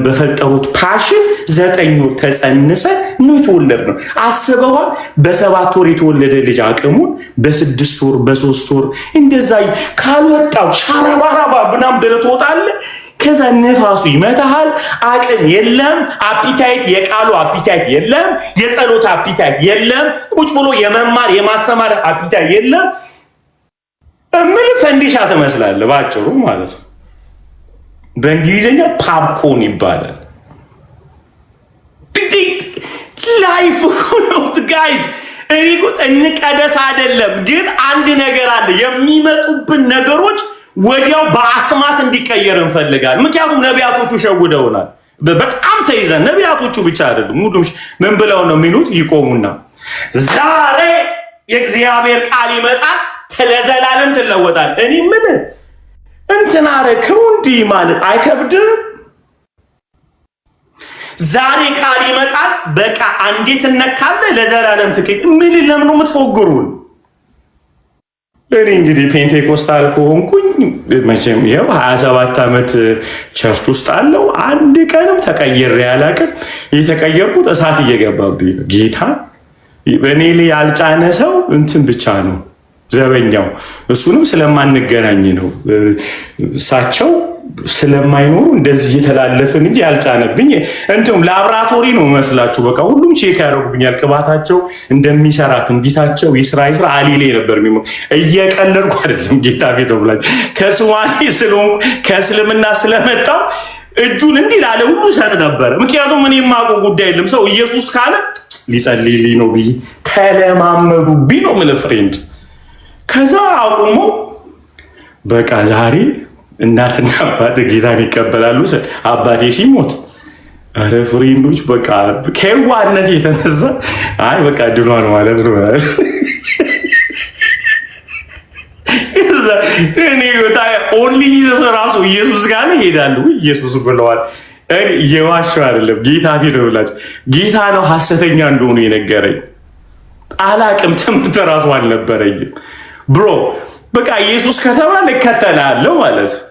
በፈጠሩት ፓሽን 9 ወር ተጸንሰን ነው የተወለድ ነው። አስበዋል። በ7 ወር የተወለደ ልጅ አቅሙን በ6 ወር በ3 ወር እንደዛ ካልወጣው ሻራባራባ ብናም ብለህ ትወጣለህ። ከዛ ነፋሱ ይመታሃል። አቅም የለም። አፒታይት የቃሉ አፒታይት የለም። የጸሎት አፒታይት የለም። ቁጭ ብሎ የመማር የማስተማር አፒታይት የለም። ምን ፈንዲሻ ትመስላለህ ባጭሩ ማለት ነው። በእንግሊዝኛ ፓፕኮን ይባላል። ላይፍ ነው ጋይዝ። እኔ እንቀደስ አይደለም ግን አንድ ነገር አለ። የሚመጡብን ነገሮች ወዲያው በአስማት እንዲቀየር እንፈልጋለን። ምክንያቱም ነቢያቶቹ ሸውደውናል። በጣም ተይዘን ነቢያቶቹ ብቻ አይደሉም ሁሉም ምን ብለው ነው የሚሉት? ይቆሙና ዛሬ የእግዚአብሔር ቃል ይመጣል ለዘላለም ትለወጣል። እኔ ምን እንትን አረከው እንዲህ ማለት አይከብድም? ዛሬ ቃል ይመጣል በቃ አንዴ ትነካለህ ለዘላለም ትከይ። ምን ለምን ነው የምትፎግሩን? እኔ እንግዲህ ፔንቴኮስታል ከሆንኩኝ መቼም ይኸው 27 ዓመት ቸርች ውስጥ አለው። አንድ ቀንም ተቀየረ ያላቅም። የተቀየርኩት እሳት እየገባብኝ ነው። ጌታ በእኔ ላይ ያልጫነ ሰው እንትን ብቻ ነው ዘበኛው። እሱንም ስለማንገናኝ ነው። እሳቸው ስለማይኖሩ እንደዚህ እየተላለፍን እንጂ ያልጫነብኝ እንትን ላብራቶሪ ነው መስላችሁ። በቃ ሁሉም ቼክ ያደርጉብኛል። ቅባታቸው እንደሚሰራ ትንቢታቸው ይስራ አሊሌ ነበር የሚሞ እየቀለድኩ አይደለም። ጌታ ፊት ብላችሁ ከስዋኔ ስለሆንኩ ከእስልምና ስለመጣው እጁን እንዲህ ላለ ሁሉ ሰጥ ነበር። ምክንያቱም እኔ የማውቀው ጉዳይ የለም። ሰው ኢየሱስ ካለ ሊጸልይልኝ ነው ብዬ ተለማመዱብኝ ነው ምን ፍሬንድ። ከዛ አቁሞ በቃ ዛሬ እናትና አባት ጌታን ይቀበላሉ። አባቴ ሲሞት አረ ፍሬንዶች በቃ ከዋነት የተነሳ አይ በቃ ድኗል ማለት ነው። እኔ ኦንሊ ኢየሱስ ራሱ ኢየሱስ ጋር ይሄዳሉ። ኢየሱስ ብለዋል። እኔ የዋሸው አይደለም። ጌታ ፊት ብላችሁ ጌታ ነው ሐሰተኛ እንደሆኑ የነገረኝ። አላቅም ትምህርት ራሱ አልነበረኝም። ብሮ በቃ ኢየሱስ ከተባለ እከተላለሁ ማለት ነው።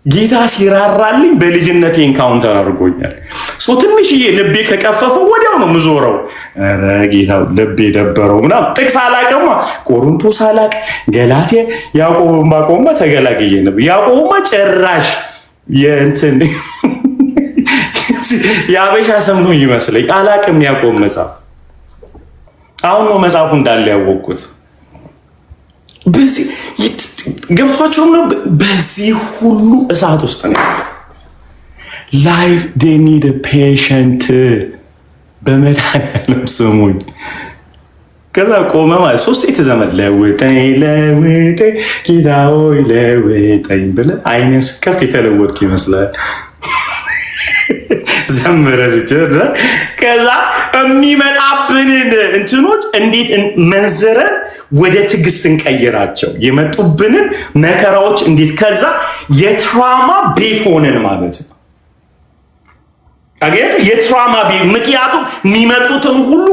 ጌታ ሲራራልኝ በልጅነቴ ኢንካውንተር አድርጎኛል። ሶ ትንሽዬ ልቤ ከቀፈፈው ወዲያው ነው ምዞረው። ኧረ ጌታ ልቤ ደበረው ምናምን ጥቅስ አላቅማ ቆሮንቶስ አላቅ ገላቴ ያዕቆብማ ቆማ ተገላግዬ ነበር። ያዕቆብማ ጭራሽ የእንትን የአበሻ ሰም ነው ይመስለኝ አላቅም። ያዕቆብ መጽሐፍ አሁን ነው መጽሐፉ እንዳለ ያወቅኩት። በዚህ ገብቷቸው ነው። በዚህ ሁሉ እሳት ውስጥ ነው ላይፍ they need a patient በመድኃኒዓለም ስሙኝ። ከዛ ቆመ ማለት 3 ዘመን ለውጠኝ ጌታ ሆይ ለውጠኝ ብለህ አይነን ስከፍት የተለወጥክ ይመስላል። ዘምረ ሲጀር ከዛ የሚመጣብንን እንትኖች እንዴት መንዘረን ወደ ትዕግስት እንቀይራቸው። የመጡብንን መከራዎች እንዴት ከዛ የትራማ ቤት ሆነን ማለት ነው። አገኘ የትራማ ቤት። ምክንያቱም የሚመጡትን ሁሉ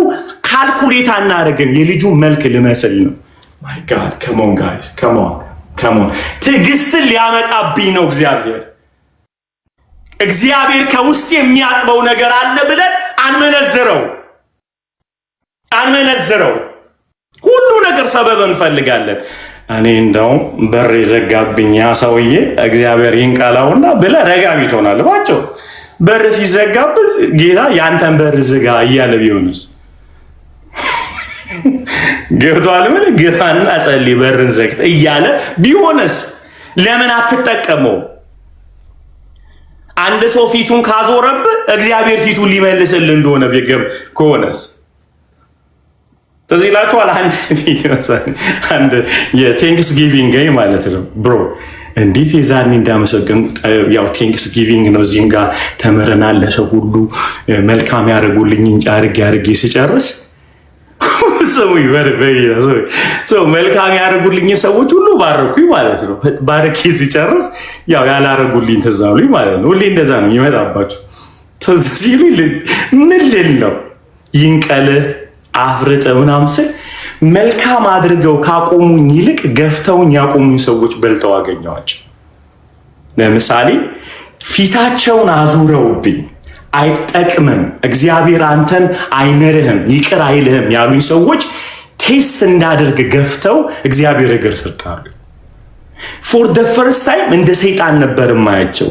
ካልኩሌት አናደርግን። የልጁ መልክ ልመስል ነው። ማይ ጋድ ከሞን ጋይስ ከሞን ትዕግስትን ሊያመጣብኝ ነው እግዚአብሔር ከውስጥ የሚያጥበው ነገር አለ ብለን አንመነዝረው። ሁሉ ነገር ሰበብ እንፈልጋለን። እኔ እንደውም በር የዘጋብኝ ያ ሰውዬ እግዚአብሔር ይንቀላውና ብለህ ረጋሚ ትሆናለህ። ባቸው በር ሲዘጋበት ጌታ ያንተን በር ዝጋ እያለ ቢሆንስ? ገብቶሃል? ምን ግባና ጸልይ በርን ዘግተህ እያለ ቢሆንስ? ለምን አትጠቀመው? አንድ ሰው ፊቱን ካዞረብህ እግዚአብሔር ፊቱን ሊመልስልህ እንደሆነ ቢገብ ከሆነስ? ስለዚህ ላችኋል አንድ ቪዲዮ አንድ የቴንክስ ጊቪንግ ጋይ ማለት ነው ብሮ እንዴት የዛኔ እንዳመሰገን ያው ቴንክስ ጊቪንግ ነው። እዚህም ጋር ተምረናል። ለሰው ሁሉ መልካም ያደርጉልኝ አድርጌ ሲጨርስ መልካም ያደርጉልኝ ሰዎች ሁሉ ባረኩኝ ማለት ነው። ባረኪ ሲጨርስ ያው ያላረጉልኝ ትዝ አሉኝ ማለት ነው። ሁሌ እንደዛ ነው የሚመጣባቸው። ትዝ ሲሉኝ ምን ልል ነው ይንቀልህ አፍርጠ ምናምን ስል መልካም አድርገው ካቆሙኝ ይልቅ ገፍተውኝ ያቆሙኝ ሰዎች በልተው አገኘዋቸው። ለምሳሌ ፊታቸውን አዙረውብኝ አይጠቅምም፣ እግዚአብሔር አንተን አይምርህም፣ ይቅር አይልህም ያሉኝ ሰዎች ቴስት እንዳደርግ ገፍተው እግዚአብሔር እግር ስር ጣሉኝ። ፎር ደ ፈርስት ታይም እንደ ሰይጣን ነበር ማያቸው።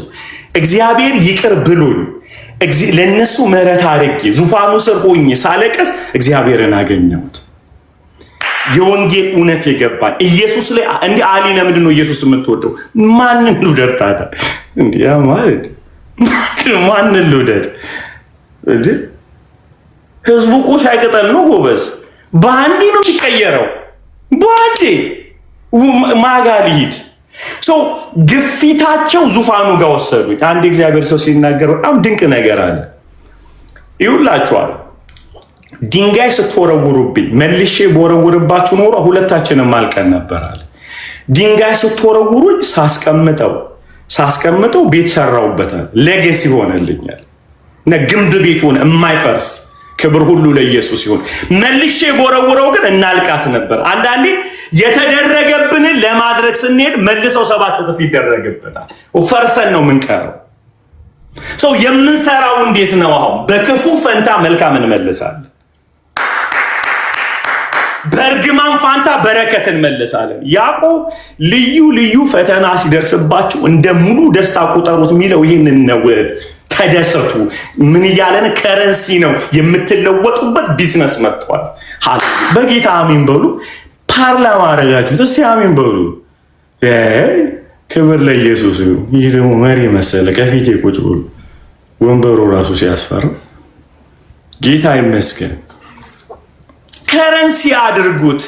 እግዚአብሔር ይቅር ብሎኝ ለነሱ ምህረት አድርጌ ዙፋኑ ስር ሆኜ ሳለቀስ እግዚአብሔርን አገኘሁት። የወንጌል እውነት የገባን ኢየሱስ ላይ እንዴ አሊ ለምንድን ነው ኢየሱስ የምትወደው? ማንን ልውደድ ታዲያ? እንዴ ማለት ማንን ልውደድ እንዴ? ህዝቡ እኮ ሻይ ቅጠል ነው ጎበዝ። በአንዴ ነው የሚቀየረው። በአንዴ ማጋ ሊሂድ ሰው ግፊታቸው ዙፋኑ ጋር ወሰዱኝ። አንድ እግዚአብሔር ሰው ሲናገር በጣም ድንቅ ነገር አለ። ይውላችኋል ድንጋይ ስትወረውሩብኝ መልሼ በወረውርባችሁ ኖሮ ሁለታችንም አልቀን ነበራል። ድንጋይ ስትወረውሩኝ ሳስቀምጠው ቤት ሰራውበታል። ለገስ ይሆንልኛል እና ግንብ ቤት ሆነ የማይፈርስ ክብር ሁሉ ለኢየሱስ ይሁን። መልሼ በወረውረው ግን እናልቃት ነበር። አንዳንዴ የተደረገብንን ለማድረግ ስንሄድ መልሰው 7 እጥፍ ይደረግብናል። ፈርሰን ነው የምንቀረው። ሰው የምንሰራው እንዴት ነው? አሁን በክፉ ፈንታ መልካም እንመልሳለን። በእርግማን ፋንታ በረከት እንመልሳለን። ያዕቆብ ልዩ ፈተና ሲደርስባችሁ እንደ ሙሉ ደስታ ቁጠሩት የሚለው ይህንን ነው። ተደሰቱ። ምን እያለን ከረንሲ ነው የምትለወጡበት ቢዝነስ መጥቷል። በጌታ አሜን በሉ። ፓርላማ አረጋችሁት። እስቲ አሜን በሉ። ክብር ለኢየሱስ ይሁን። ይህ ደግሞ መሪ መሰለ ከፊቴ ቁጭ ብሎ ወንበሩ ራሱ ሲያስፈራ ጌታ ይመስገን። ከረንሲ አድርጉት።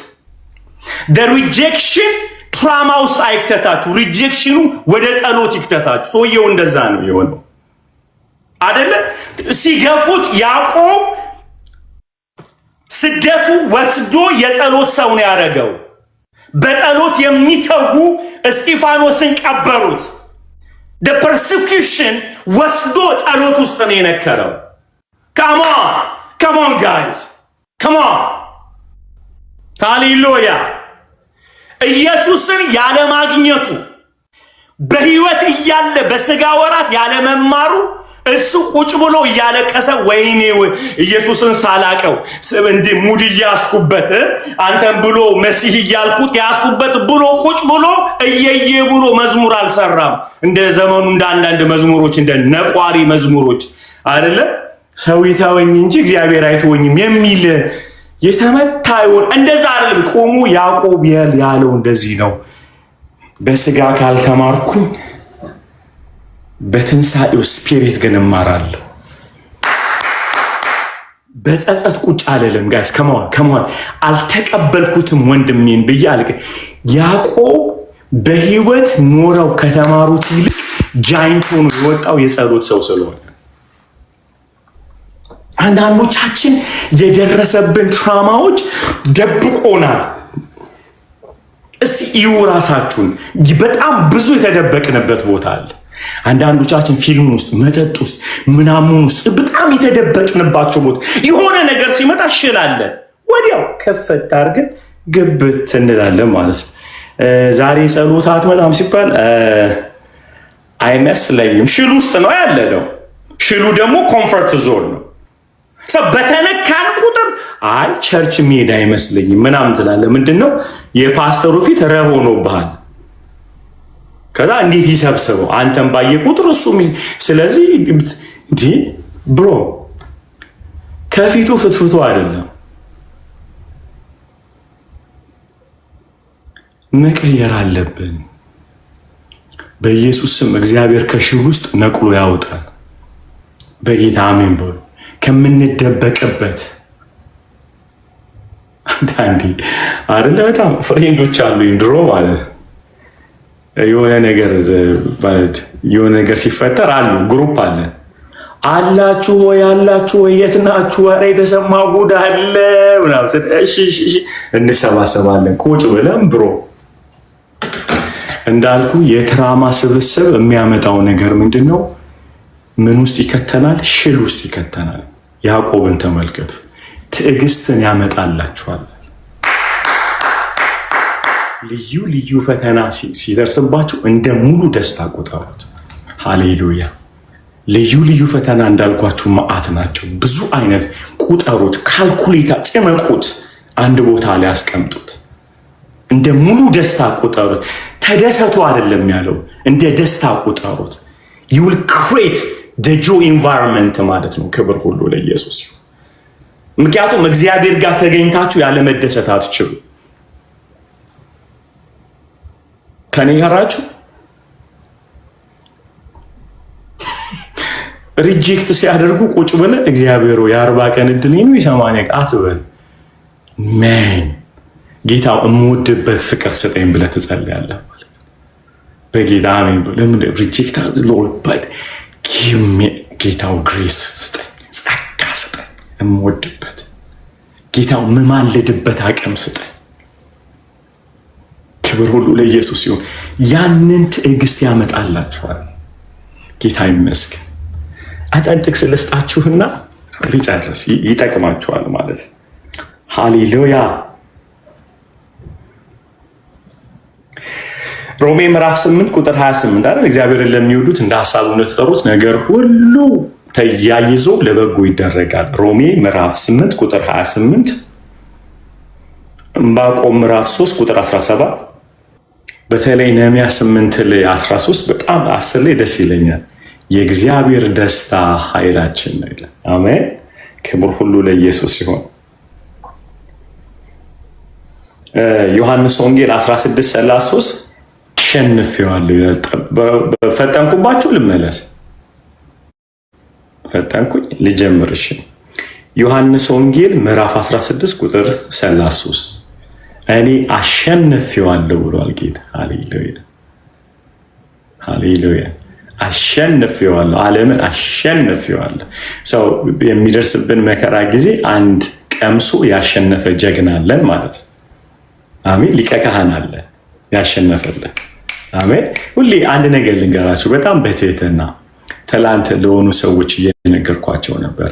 ሪጀክሽን ትራማ ውስጥ አይክተታችሁ። ሪጀክሽኑ ወደ ጸሎት ይክተታችሁ። ሰውየው እንደዛ ነው የሆነው አይደለ? ሲገፉት ያዕቆብ ስደቱ ወስዶ የጸሎት ሰው ነው ያደረገው። በጸሎት የሚተጉ እስጢፋኖስን ቀበሩት። persecution ወስዶ ጸሎት ውስጥ ነው የነከረው። come on guys come on ሃሌሉያ። ኢየሱስን ያለ ማግኘቱ በህይወት እያለ በስጋ ወራት ያለ መማሩ እሱ ቁጭ ብሎ እያለቀሰ ወይኔ ኢየሱስን ሳላቀው እንደ ሙድ ያስኩበት አንተን ብሎ መሲህ ያልኩት ያስኩበት ብሎ ቁጭ ብሎ እየየ ብሎ መዝሙር አልሰራም። እንደ ዘመኑ እንደ አንዳንድ መዝሙሮች እንደ ነቋሪ መዝሙሮች አይደለ? ሰው ይተወኝ እንጂ እግዚአብሔር አይተወኝም የሚል የተመታ ይሆን እንደዛ አይደለም። ቆሙ ያዕቆብ ያለው እንደዚህ ነው። በስጋ ካልተማርኩኝ በትንሳኤው ስፒሪት ግን እማራለሁ። በጸጸት ቁጭ አልልም። ጋይስ ከመሆን አልተቀበልኩትም ወንድሜን ብዬ አልክ። ያዕቆብ በህይወት ኖረው ከተማሩት ይልቅ ጃይንት ሆኖ የወጣው የጸሎት ሰው ስለሆነ አንዳንዶቻችን የደረሰብን ትራማዎች ደብቆናል። እስቲ እዩ ራሳችሁን። በጣም ብዙ የተደበቅንበት ቦታ አለ። አንዳንዶቻችን ፊልም ውስጥ፣ መጠጥ ውስጥ፣ ምናምን ውስጥ በጣም የተደበቅንባቸው ቦታ የሆነ ነገር ሲመጣ ሽላለን ወዲያው ከፈት አድርገን ግብት እንላለን ማለት ነው። ዛሬ ጸሎት አትመጣም ሲባል አይመስለኝም። ሽሉ ውስጥ ነው ያለ ነው። ሽሉ ደግሞ ኮምፈርት ዞን ነው። በተነካን ቁጥር አይ ቸርች መሄድ አይመስለኝም ምናምን ትላለህ። ምንድነው የፓስተሩ ፊት ረብ ሆኖብሃል። ከዛ እንዴት ይሰብስበው አንተም ባየ ቁጥር እሱ። ስለዚህ እንዲ ብሮ ከፊቱ ፍትፍቱ አይደለም መቀየር አለብን። በኢየሱስ ስም እግዚአብሔር ከሽል ውስጥ ነቅሎ ያወጣል። በጌታ አሜን በሉ። ከምንደበቅበት አንዳንዴ አይደለ በጣም ፍሬንዶች አሉኝ ድሮ ማለት የሆነ ነገር ሲፈጠር አሉ ግሩፕ አለ አላችሁ ወይ የት ናችሁ? ኧረ የተሰማ ጉድ አለ ምናምን እሺ እንሰባሰባለን ቁጭ ብለን ብሮ እንዳልኩ የትራማ ስብስብ የሚያመጣው ነገር ምንድነው? ምን ውስጥ ይከተናል? ሽል ውስጥ ይከተናል። ያዕቆብን ተመልከቱ። ትዕግስትን ያመጣላችኋል። ልዩ ልዩ ፈተና ሲደርስባችሁ እንደ ሙሉ ደስታ ቁጠሩት። ሃሌሉያ። ልዩ ልዩ ፈተና እንዳልኳችሁ መዓት ናቸው። ብዙ አይነት ቁጠሩት፣ ካልኩሌታ ጭመቁት፣ አንድ ቦታ ላይ አስቀምጡት። እንደ ሙሉ ደስታ ቁጠሩት። ተደሰቱ አይደለም ያለው፣ እንደ ደስታ ቁጠሩት። you will create the joy environment ማለት ነው። ክብር ሁሉ ለኢየሱስ ይሁን። ምክንያቱም እግዚአብሔር ጋር ተገኝታችሁ ያለ መደሰት አትችሉ። ከኔ ጋራችሁ ሪጀክት ሲያደርጉ ቁጭ ብለ እግዚአብሔሩ የ40 ቀን እድል ነው የ80 ቀን አትበል። ማን ጌታው እምወድበት ፍቅር ስጠኝ ብለ ትጸልያለህ ማለት ነው። በጌታ አሜን ብለ ለምን ሪጀክት ሎርድ ባት ጊቭ ሚ ጌታው ግሬስ ስጠኝ፣ ጸጋ ስጠኝ፣ እምወድበት ጌታው መማልድበት አቅም ስጠኝ። ክብር ሁሉ ለኢየሱስ ይሁን። ያንን ትዕግስት ያመጣላችኋል። ጌታ ይመስገን። አንዳንድ ጥቅስ ልስጣችሁና ሊጨርስ ይጠቅማችኋል ማለት ነው። ሃሌሉያ። ሮሜ ምዕራፍ 8 ቁጥር 28 አይደል? እግዚአብሔርን ለሚወዱት እንደ ሐሳቡ እንደተጠሩት ነገር ሁሉ ተያይዞ ለበጎ ይደረጋል። ሮሜ ምዕራፍ 8 ቁጥር 28፣ ዕንባቆም ምዕራፍ 3 ቁጥር 17፣ በተለይ ነህምያ 8 ላይ 13 በጣም 10 ላይ ደስ ይለኛል። የእግዚአብሔር ደስታ ኃይላችን ነው ይላል። አሜን። ክብር ሁሉ ለኢየሱስ ሲሆን ዮሐንስ ወንጌል 16:33 አሸንፌዋለሁ ይላል። ፈጠንኩባችሁ፣ ልመለስ፣ ፈጠንኩኝ፣ ልጀምር። እሺ ዮሐንስ ወንጌል ምዕራፍ 16 ቁጥር 33 እኔ አሸንፌዋለሁ ብሏል ጌታ። ሃሌሉያ ሃሌሉያ። አሸንፌዋለሁ፣ ዓለምን አሸንፌዋለሁ። ሰው የሚደርስብን መከራ ጊዜ አንድ ቀምሶ ያሸነፈ ጀግና አለን ማለት ነው። አሜን። ሊቀ ካህን አለ ያሸነፈለን። አሜን። ሁሌ አንድ ነገር ልንገራችሁ በጣም በትህትና ትላንት ለሆኑ ሰዎች እየነገርኳቸው ነበር።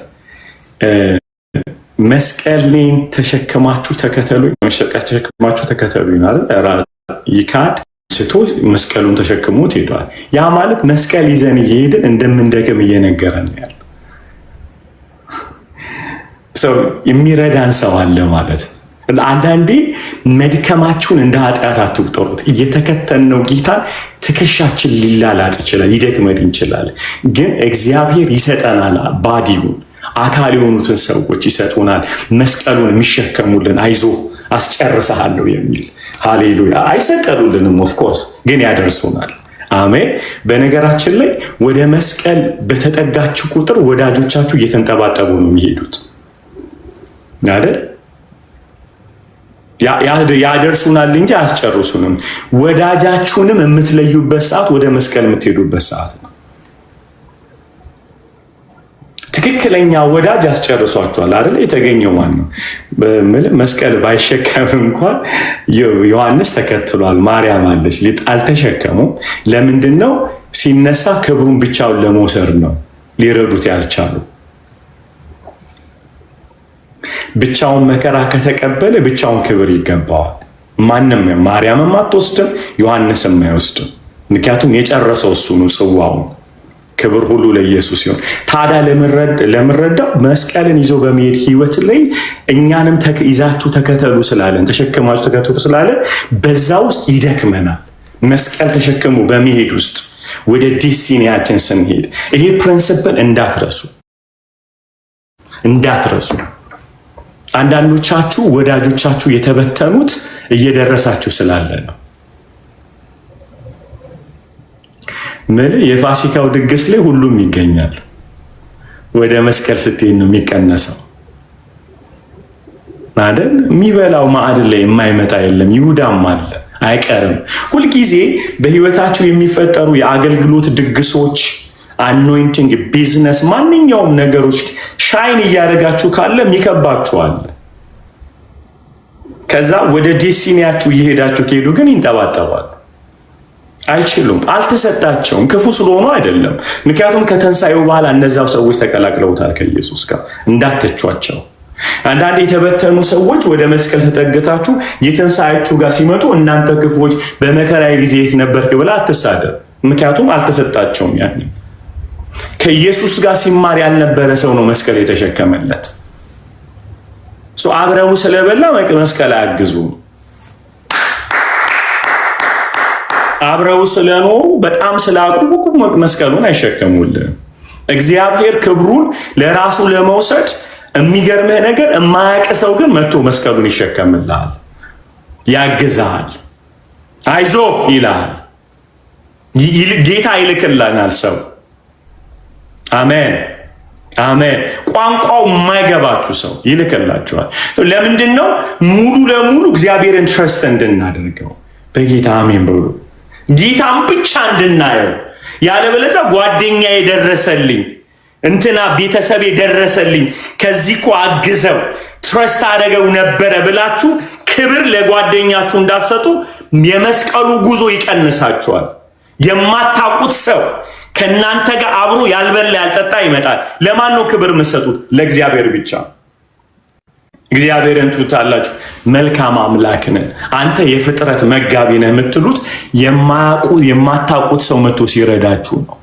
መስቀሌን ተሸክማችሁ ተከተሉኝ፣ ተሸክማችሁ ተከተሉኝ አይደል? ይካድ ስቶ መስቀሉን ተሸክሞት ሄዷል። ያ ማለት መስቀል ይዘን እየሄድን እንደምንደክም እየነገረን ነው ያለው። ሰው የሚረዳን ሰው አለ ማለት ነው። አንዳንዴ መድከማችሁን እንደ ኃጢአት አትቁጠሩት። እየተከተልነው ጌታን ትከሻችን ሊላላጥ ይችላል፣ ሊደክመን ይችላል። ግን እግዚአብሔር ይሰጠናል። ባዲውን አካል የሆኑትን ሰዎች ይሰጡናል፣ መስቀሉን የሚሸከሙልን፣ አይዞ አስጨርሰሃለሁ የሚል ሃሌሉያ። አይሰቀሉልንም ኦፍኮርስ፣ ግን ያደርሱናል። አሜን። በነገራችን ላይ ወደ መስቀል በተጠጋችሁ ቁጥር ወዳጆቻችሁ እየተንጠባጠቡ ነው የሚሄዱት አይደል? ያደርሱናል እንጂ አያስጨርሱንም። ወዳጃችሁንም የምትለዩበት ሰዓት ወደ መስቀል የምትሄዱበት ሰዓት ነው። ትክክለኛ ወዳጅ ያስጨርሷቸዋል አይደል? የተገኘው ማን ነው? መስቀል ባይሸከም እንኳን ዮሐንስ ተከትሏል፣ ማርያም አለች፣ አልተሸከሙም። ለምንድን ነው? ሲነሳ ክብሩን ብቻውን ለመውሰድ ነው ሊረዱት ያልቻሉ። ብቻውን መከራ ከተቀበለ ብቻውን ክብር ይገባዋል። ማንም ማርያምም አትወስድም፣ ዮሐንስም አይወስድም። ምክንያቱም የጨረሰው እሱ ነው ጽዋውን። ክብር ሁሉ ለኢየሱስ ይሁን። ታዲያ ለምንረዳው መስቀልን ይዞ በመሄድ ህይወት ላይ እኛንም ይዛችሁ ተከተሉ ስላለን፣ ተሸክማችሁ ተከተሉ ስላለን በዛ ውስጥ ይደክመናል። መስቀል ተሸክሙ በመሄድ ውስጥ ወደ ዴስቲኒያችን ስንሄድ ይሄ ፕሪንሲፕል እንዳትረሱ። አንዳንዶቻችሁ ወዳጆቻችሁ የተበተኑት እየደረሳችሁ ስላለ ነው። የፋሲካው ድግስ ላይ ሁሉም ይገኛል። ወደ መስቀል ስትሄድ ነው የሚቀነሰው አይደል? የሚበላው ማዕድ ላይ የማይመጣ የለም። ይሁዳም አለ አይቀርም። ሁልጊዜ በህይወታችሁ የሚፈጠሩ የአገልግሎት ድግሶች፣ አኖይንቲንግ፣ ቢዝነስ፣ ማንኛውም ነገሮች ሻይን እያደረጋችሁ ካለ የሚከባችኋል። ከዛ ወደ ዴስቲኒያችሁ እየሄዳችሁ ከሄዱ ግን ይንጠባጠባሉ። አይችሉም። አልተሰጣቸውም። ክፉ ስለሆኑ አይደለም። ምክንያቱም ከተንሳኤው በኋላ እነዛው ሰዎች ተቀላቅለውታል ከኢየሱስ ጋር። እንዳትቿቸው። አንዳንድ የተበተኑ ሰዎች ወደ መስቀል ተጠግታችሁ የትንሳኤያችሁ ጋር ሲመጡ እናንተ ክፉዎች በመከራዬ ጊዜ የት ነበርክ ብላ አትሳደብ። ምክንያቱም አልተሰጣቸውም። ያኔ ከኢየሱስ ጋር ሲማር ያልነበረ ሰው ነው መስቀል የተሸከመለት። አብረው ስለበላ መስቀል አያግዙም። አብረው ስለኖሩ በጣም ስላቁቁ መስቀሉን አይሸከሙልህም። እግዚአብሔር ክብሩን ለራሱ ለመውሰድ የሚገርምህ ነገር የማያውቅ ሰው ግን መጥቶ መስቀሉን ይሸከምልሃል፣ ያግዛል፣ አይዞ ይልሃል። ጌታ ይልክልናል ሰው። አሜን አሜን። ቋንቋው የማይገባችሁ ሰው ይልክላችኋል። ለምንድን ነው? ሙሉ ለሙሉ እግዚአብሔርን ትረስት እንድናደርገው በጌታ አሜን ብሎ ጌታን ብቻ እንድናየው። ያለበለዚያ ጓደኛ የደረሰልኝ እንትና ቤተሰብ የደረሰልኝ ከዚህ እኮ አግዘው ትረስት አደረገው ነበረ ብላችሁ ክብር ለጓደኛችሁ እንዳሰጡ የመስቀሉ ጉዞ ይቀንሳችኋል። የማታውቁት ሰው ከእናንተ ጋር አብሮ ያልበላ ያልጠጣ ይመጣል። ለማን ነው ክብር የምትሰጡት? ለእግዚአብሔር ብቻ። እግዚአብሔርን ትሉታላችሁ፣ መልካም አምላክ ነህ አንተ የፍጥረት መጋቢ ነህ የምትሉት የማታውቁት ሰው መጥቶ ሲረዳችሁ ነው።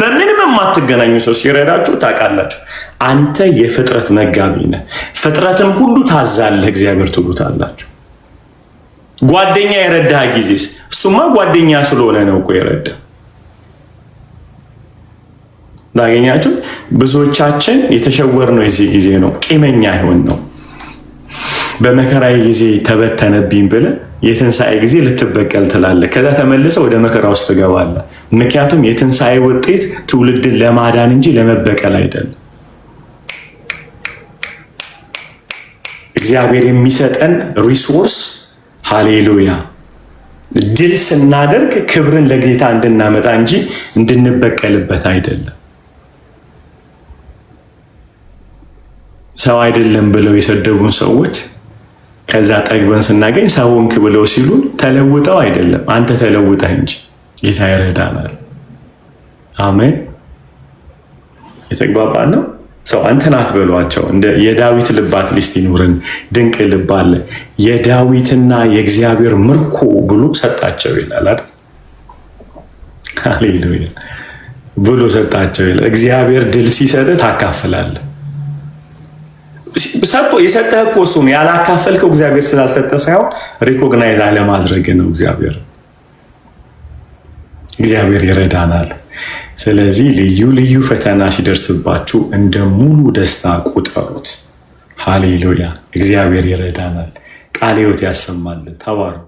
በምንም የማትገናኙ ሰው ሲረዳችሁ ታውቃላችሁ። አንተ የፍጥረት መጋቢ ነህ፣ ፍጥረትን ሁሉ ታዛለህ እግዚአብሔር ትሉታላችሁ። ጓደኛ የረዳህ ጊዜስ? እሱማ ጓደኛ ስለሆነ ነው እኮ የረዳ። ላገኛችሁ ብዙዎቻችን የተሸወርነው የዚህ ጊዜ ነው። ቂመኛ ይሆን ነው። በመከራዬ ጊዜ ተበተነብኝ ብለህ የትንሣኤ ጊዜ ልትበቀል ትላለህ። ከዛ ተመልሰህ ወደ መከራ ውስጥ ትገባለህ። ምክንያቱም የትንሣኤ ውጤት ትውልድን ለማዳን እንጂ ለመበቀል አይደለም። እግዚአብሔር የሚሰጠን ሪሶርስ ሃሌሉያ፣ ድል ስናደርግ ክብርን ለጌታ እንድናመጣ እንጂ እንድንበቀልበት አይደለም። ሰው አይደለም ብለው የሰደቡን ሰዎች ከዛ ጠግበን ስናገኝ ሰው ሆንክ ብለው ሲሉን ተለውጠው አይደለም፣ አንተ ተለውጠህ እንጂ ጌታ ይረዳናል። አሜን። የተግባባን ነው። ሰው አንተን አትበሏቸው። እንደ የዳዊት ልብ አትሊስት ይኑርን። ድንቅ ልብ አለ። የዳዊትና የእግዚአብሔር ምርኮ ብሎ ሰጣቸው ይላል አይደል? ሃሌሉያ ብሎ ሰጣቸው ይላል። እግዚአብሔር ድል ሲሰጥህ ታካፍላለህ። ሰጥቶ የሰጠህ እኮ እሱ ነው። ያላካፈልከው እግዚአብሔር ስላልሰጠ ሳይሆን ሪኮግናይዝ አለማድረግ ነው። እግዚአብሔር ይረዳናል። ስለዚህ ልዩ ልዩ ፈተና ሲደርስባችሁ እንደ ሙሉ ደስታ ቁጠሩት። ሃሌሉያ! እግዚአብሔር ይረዳናል። ቃለ ሕይወት ያሰማልን። ተባረኩ።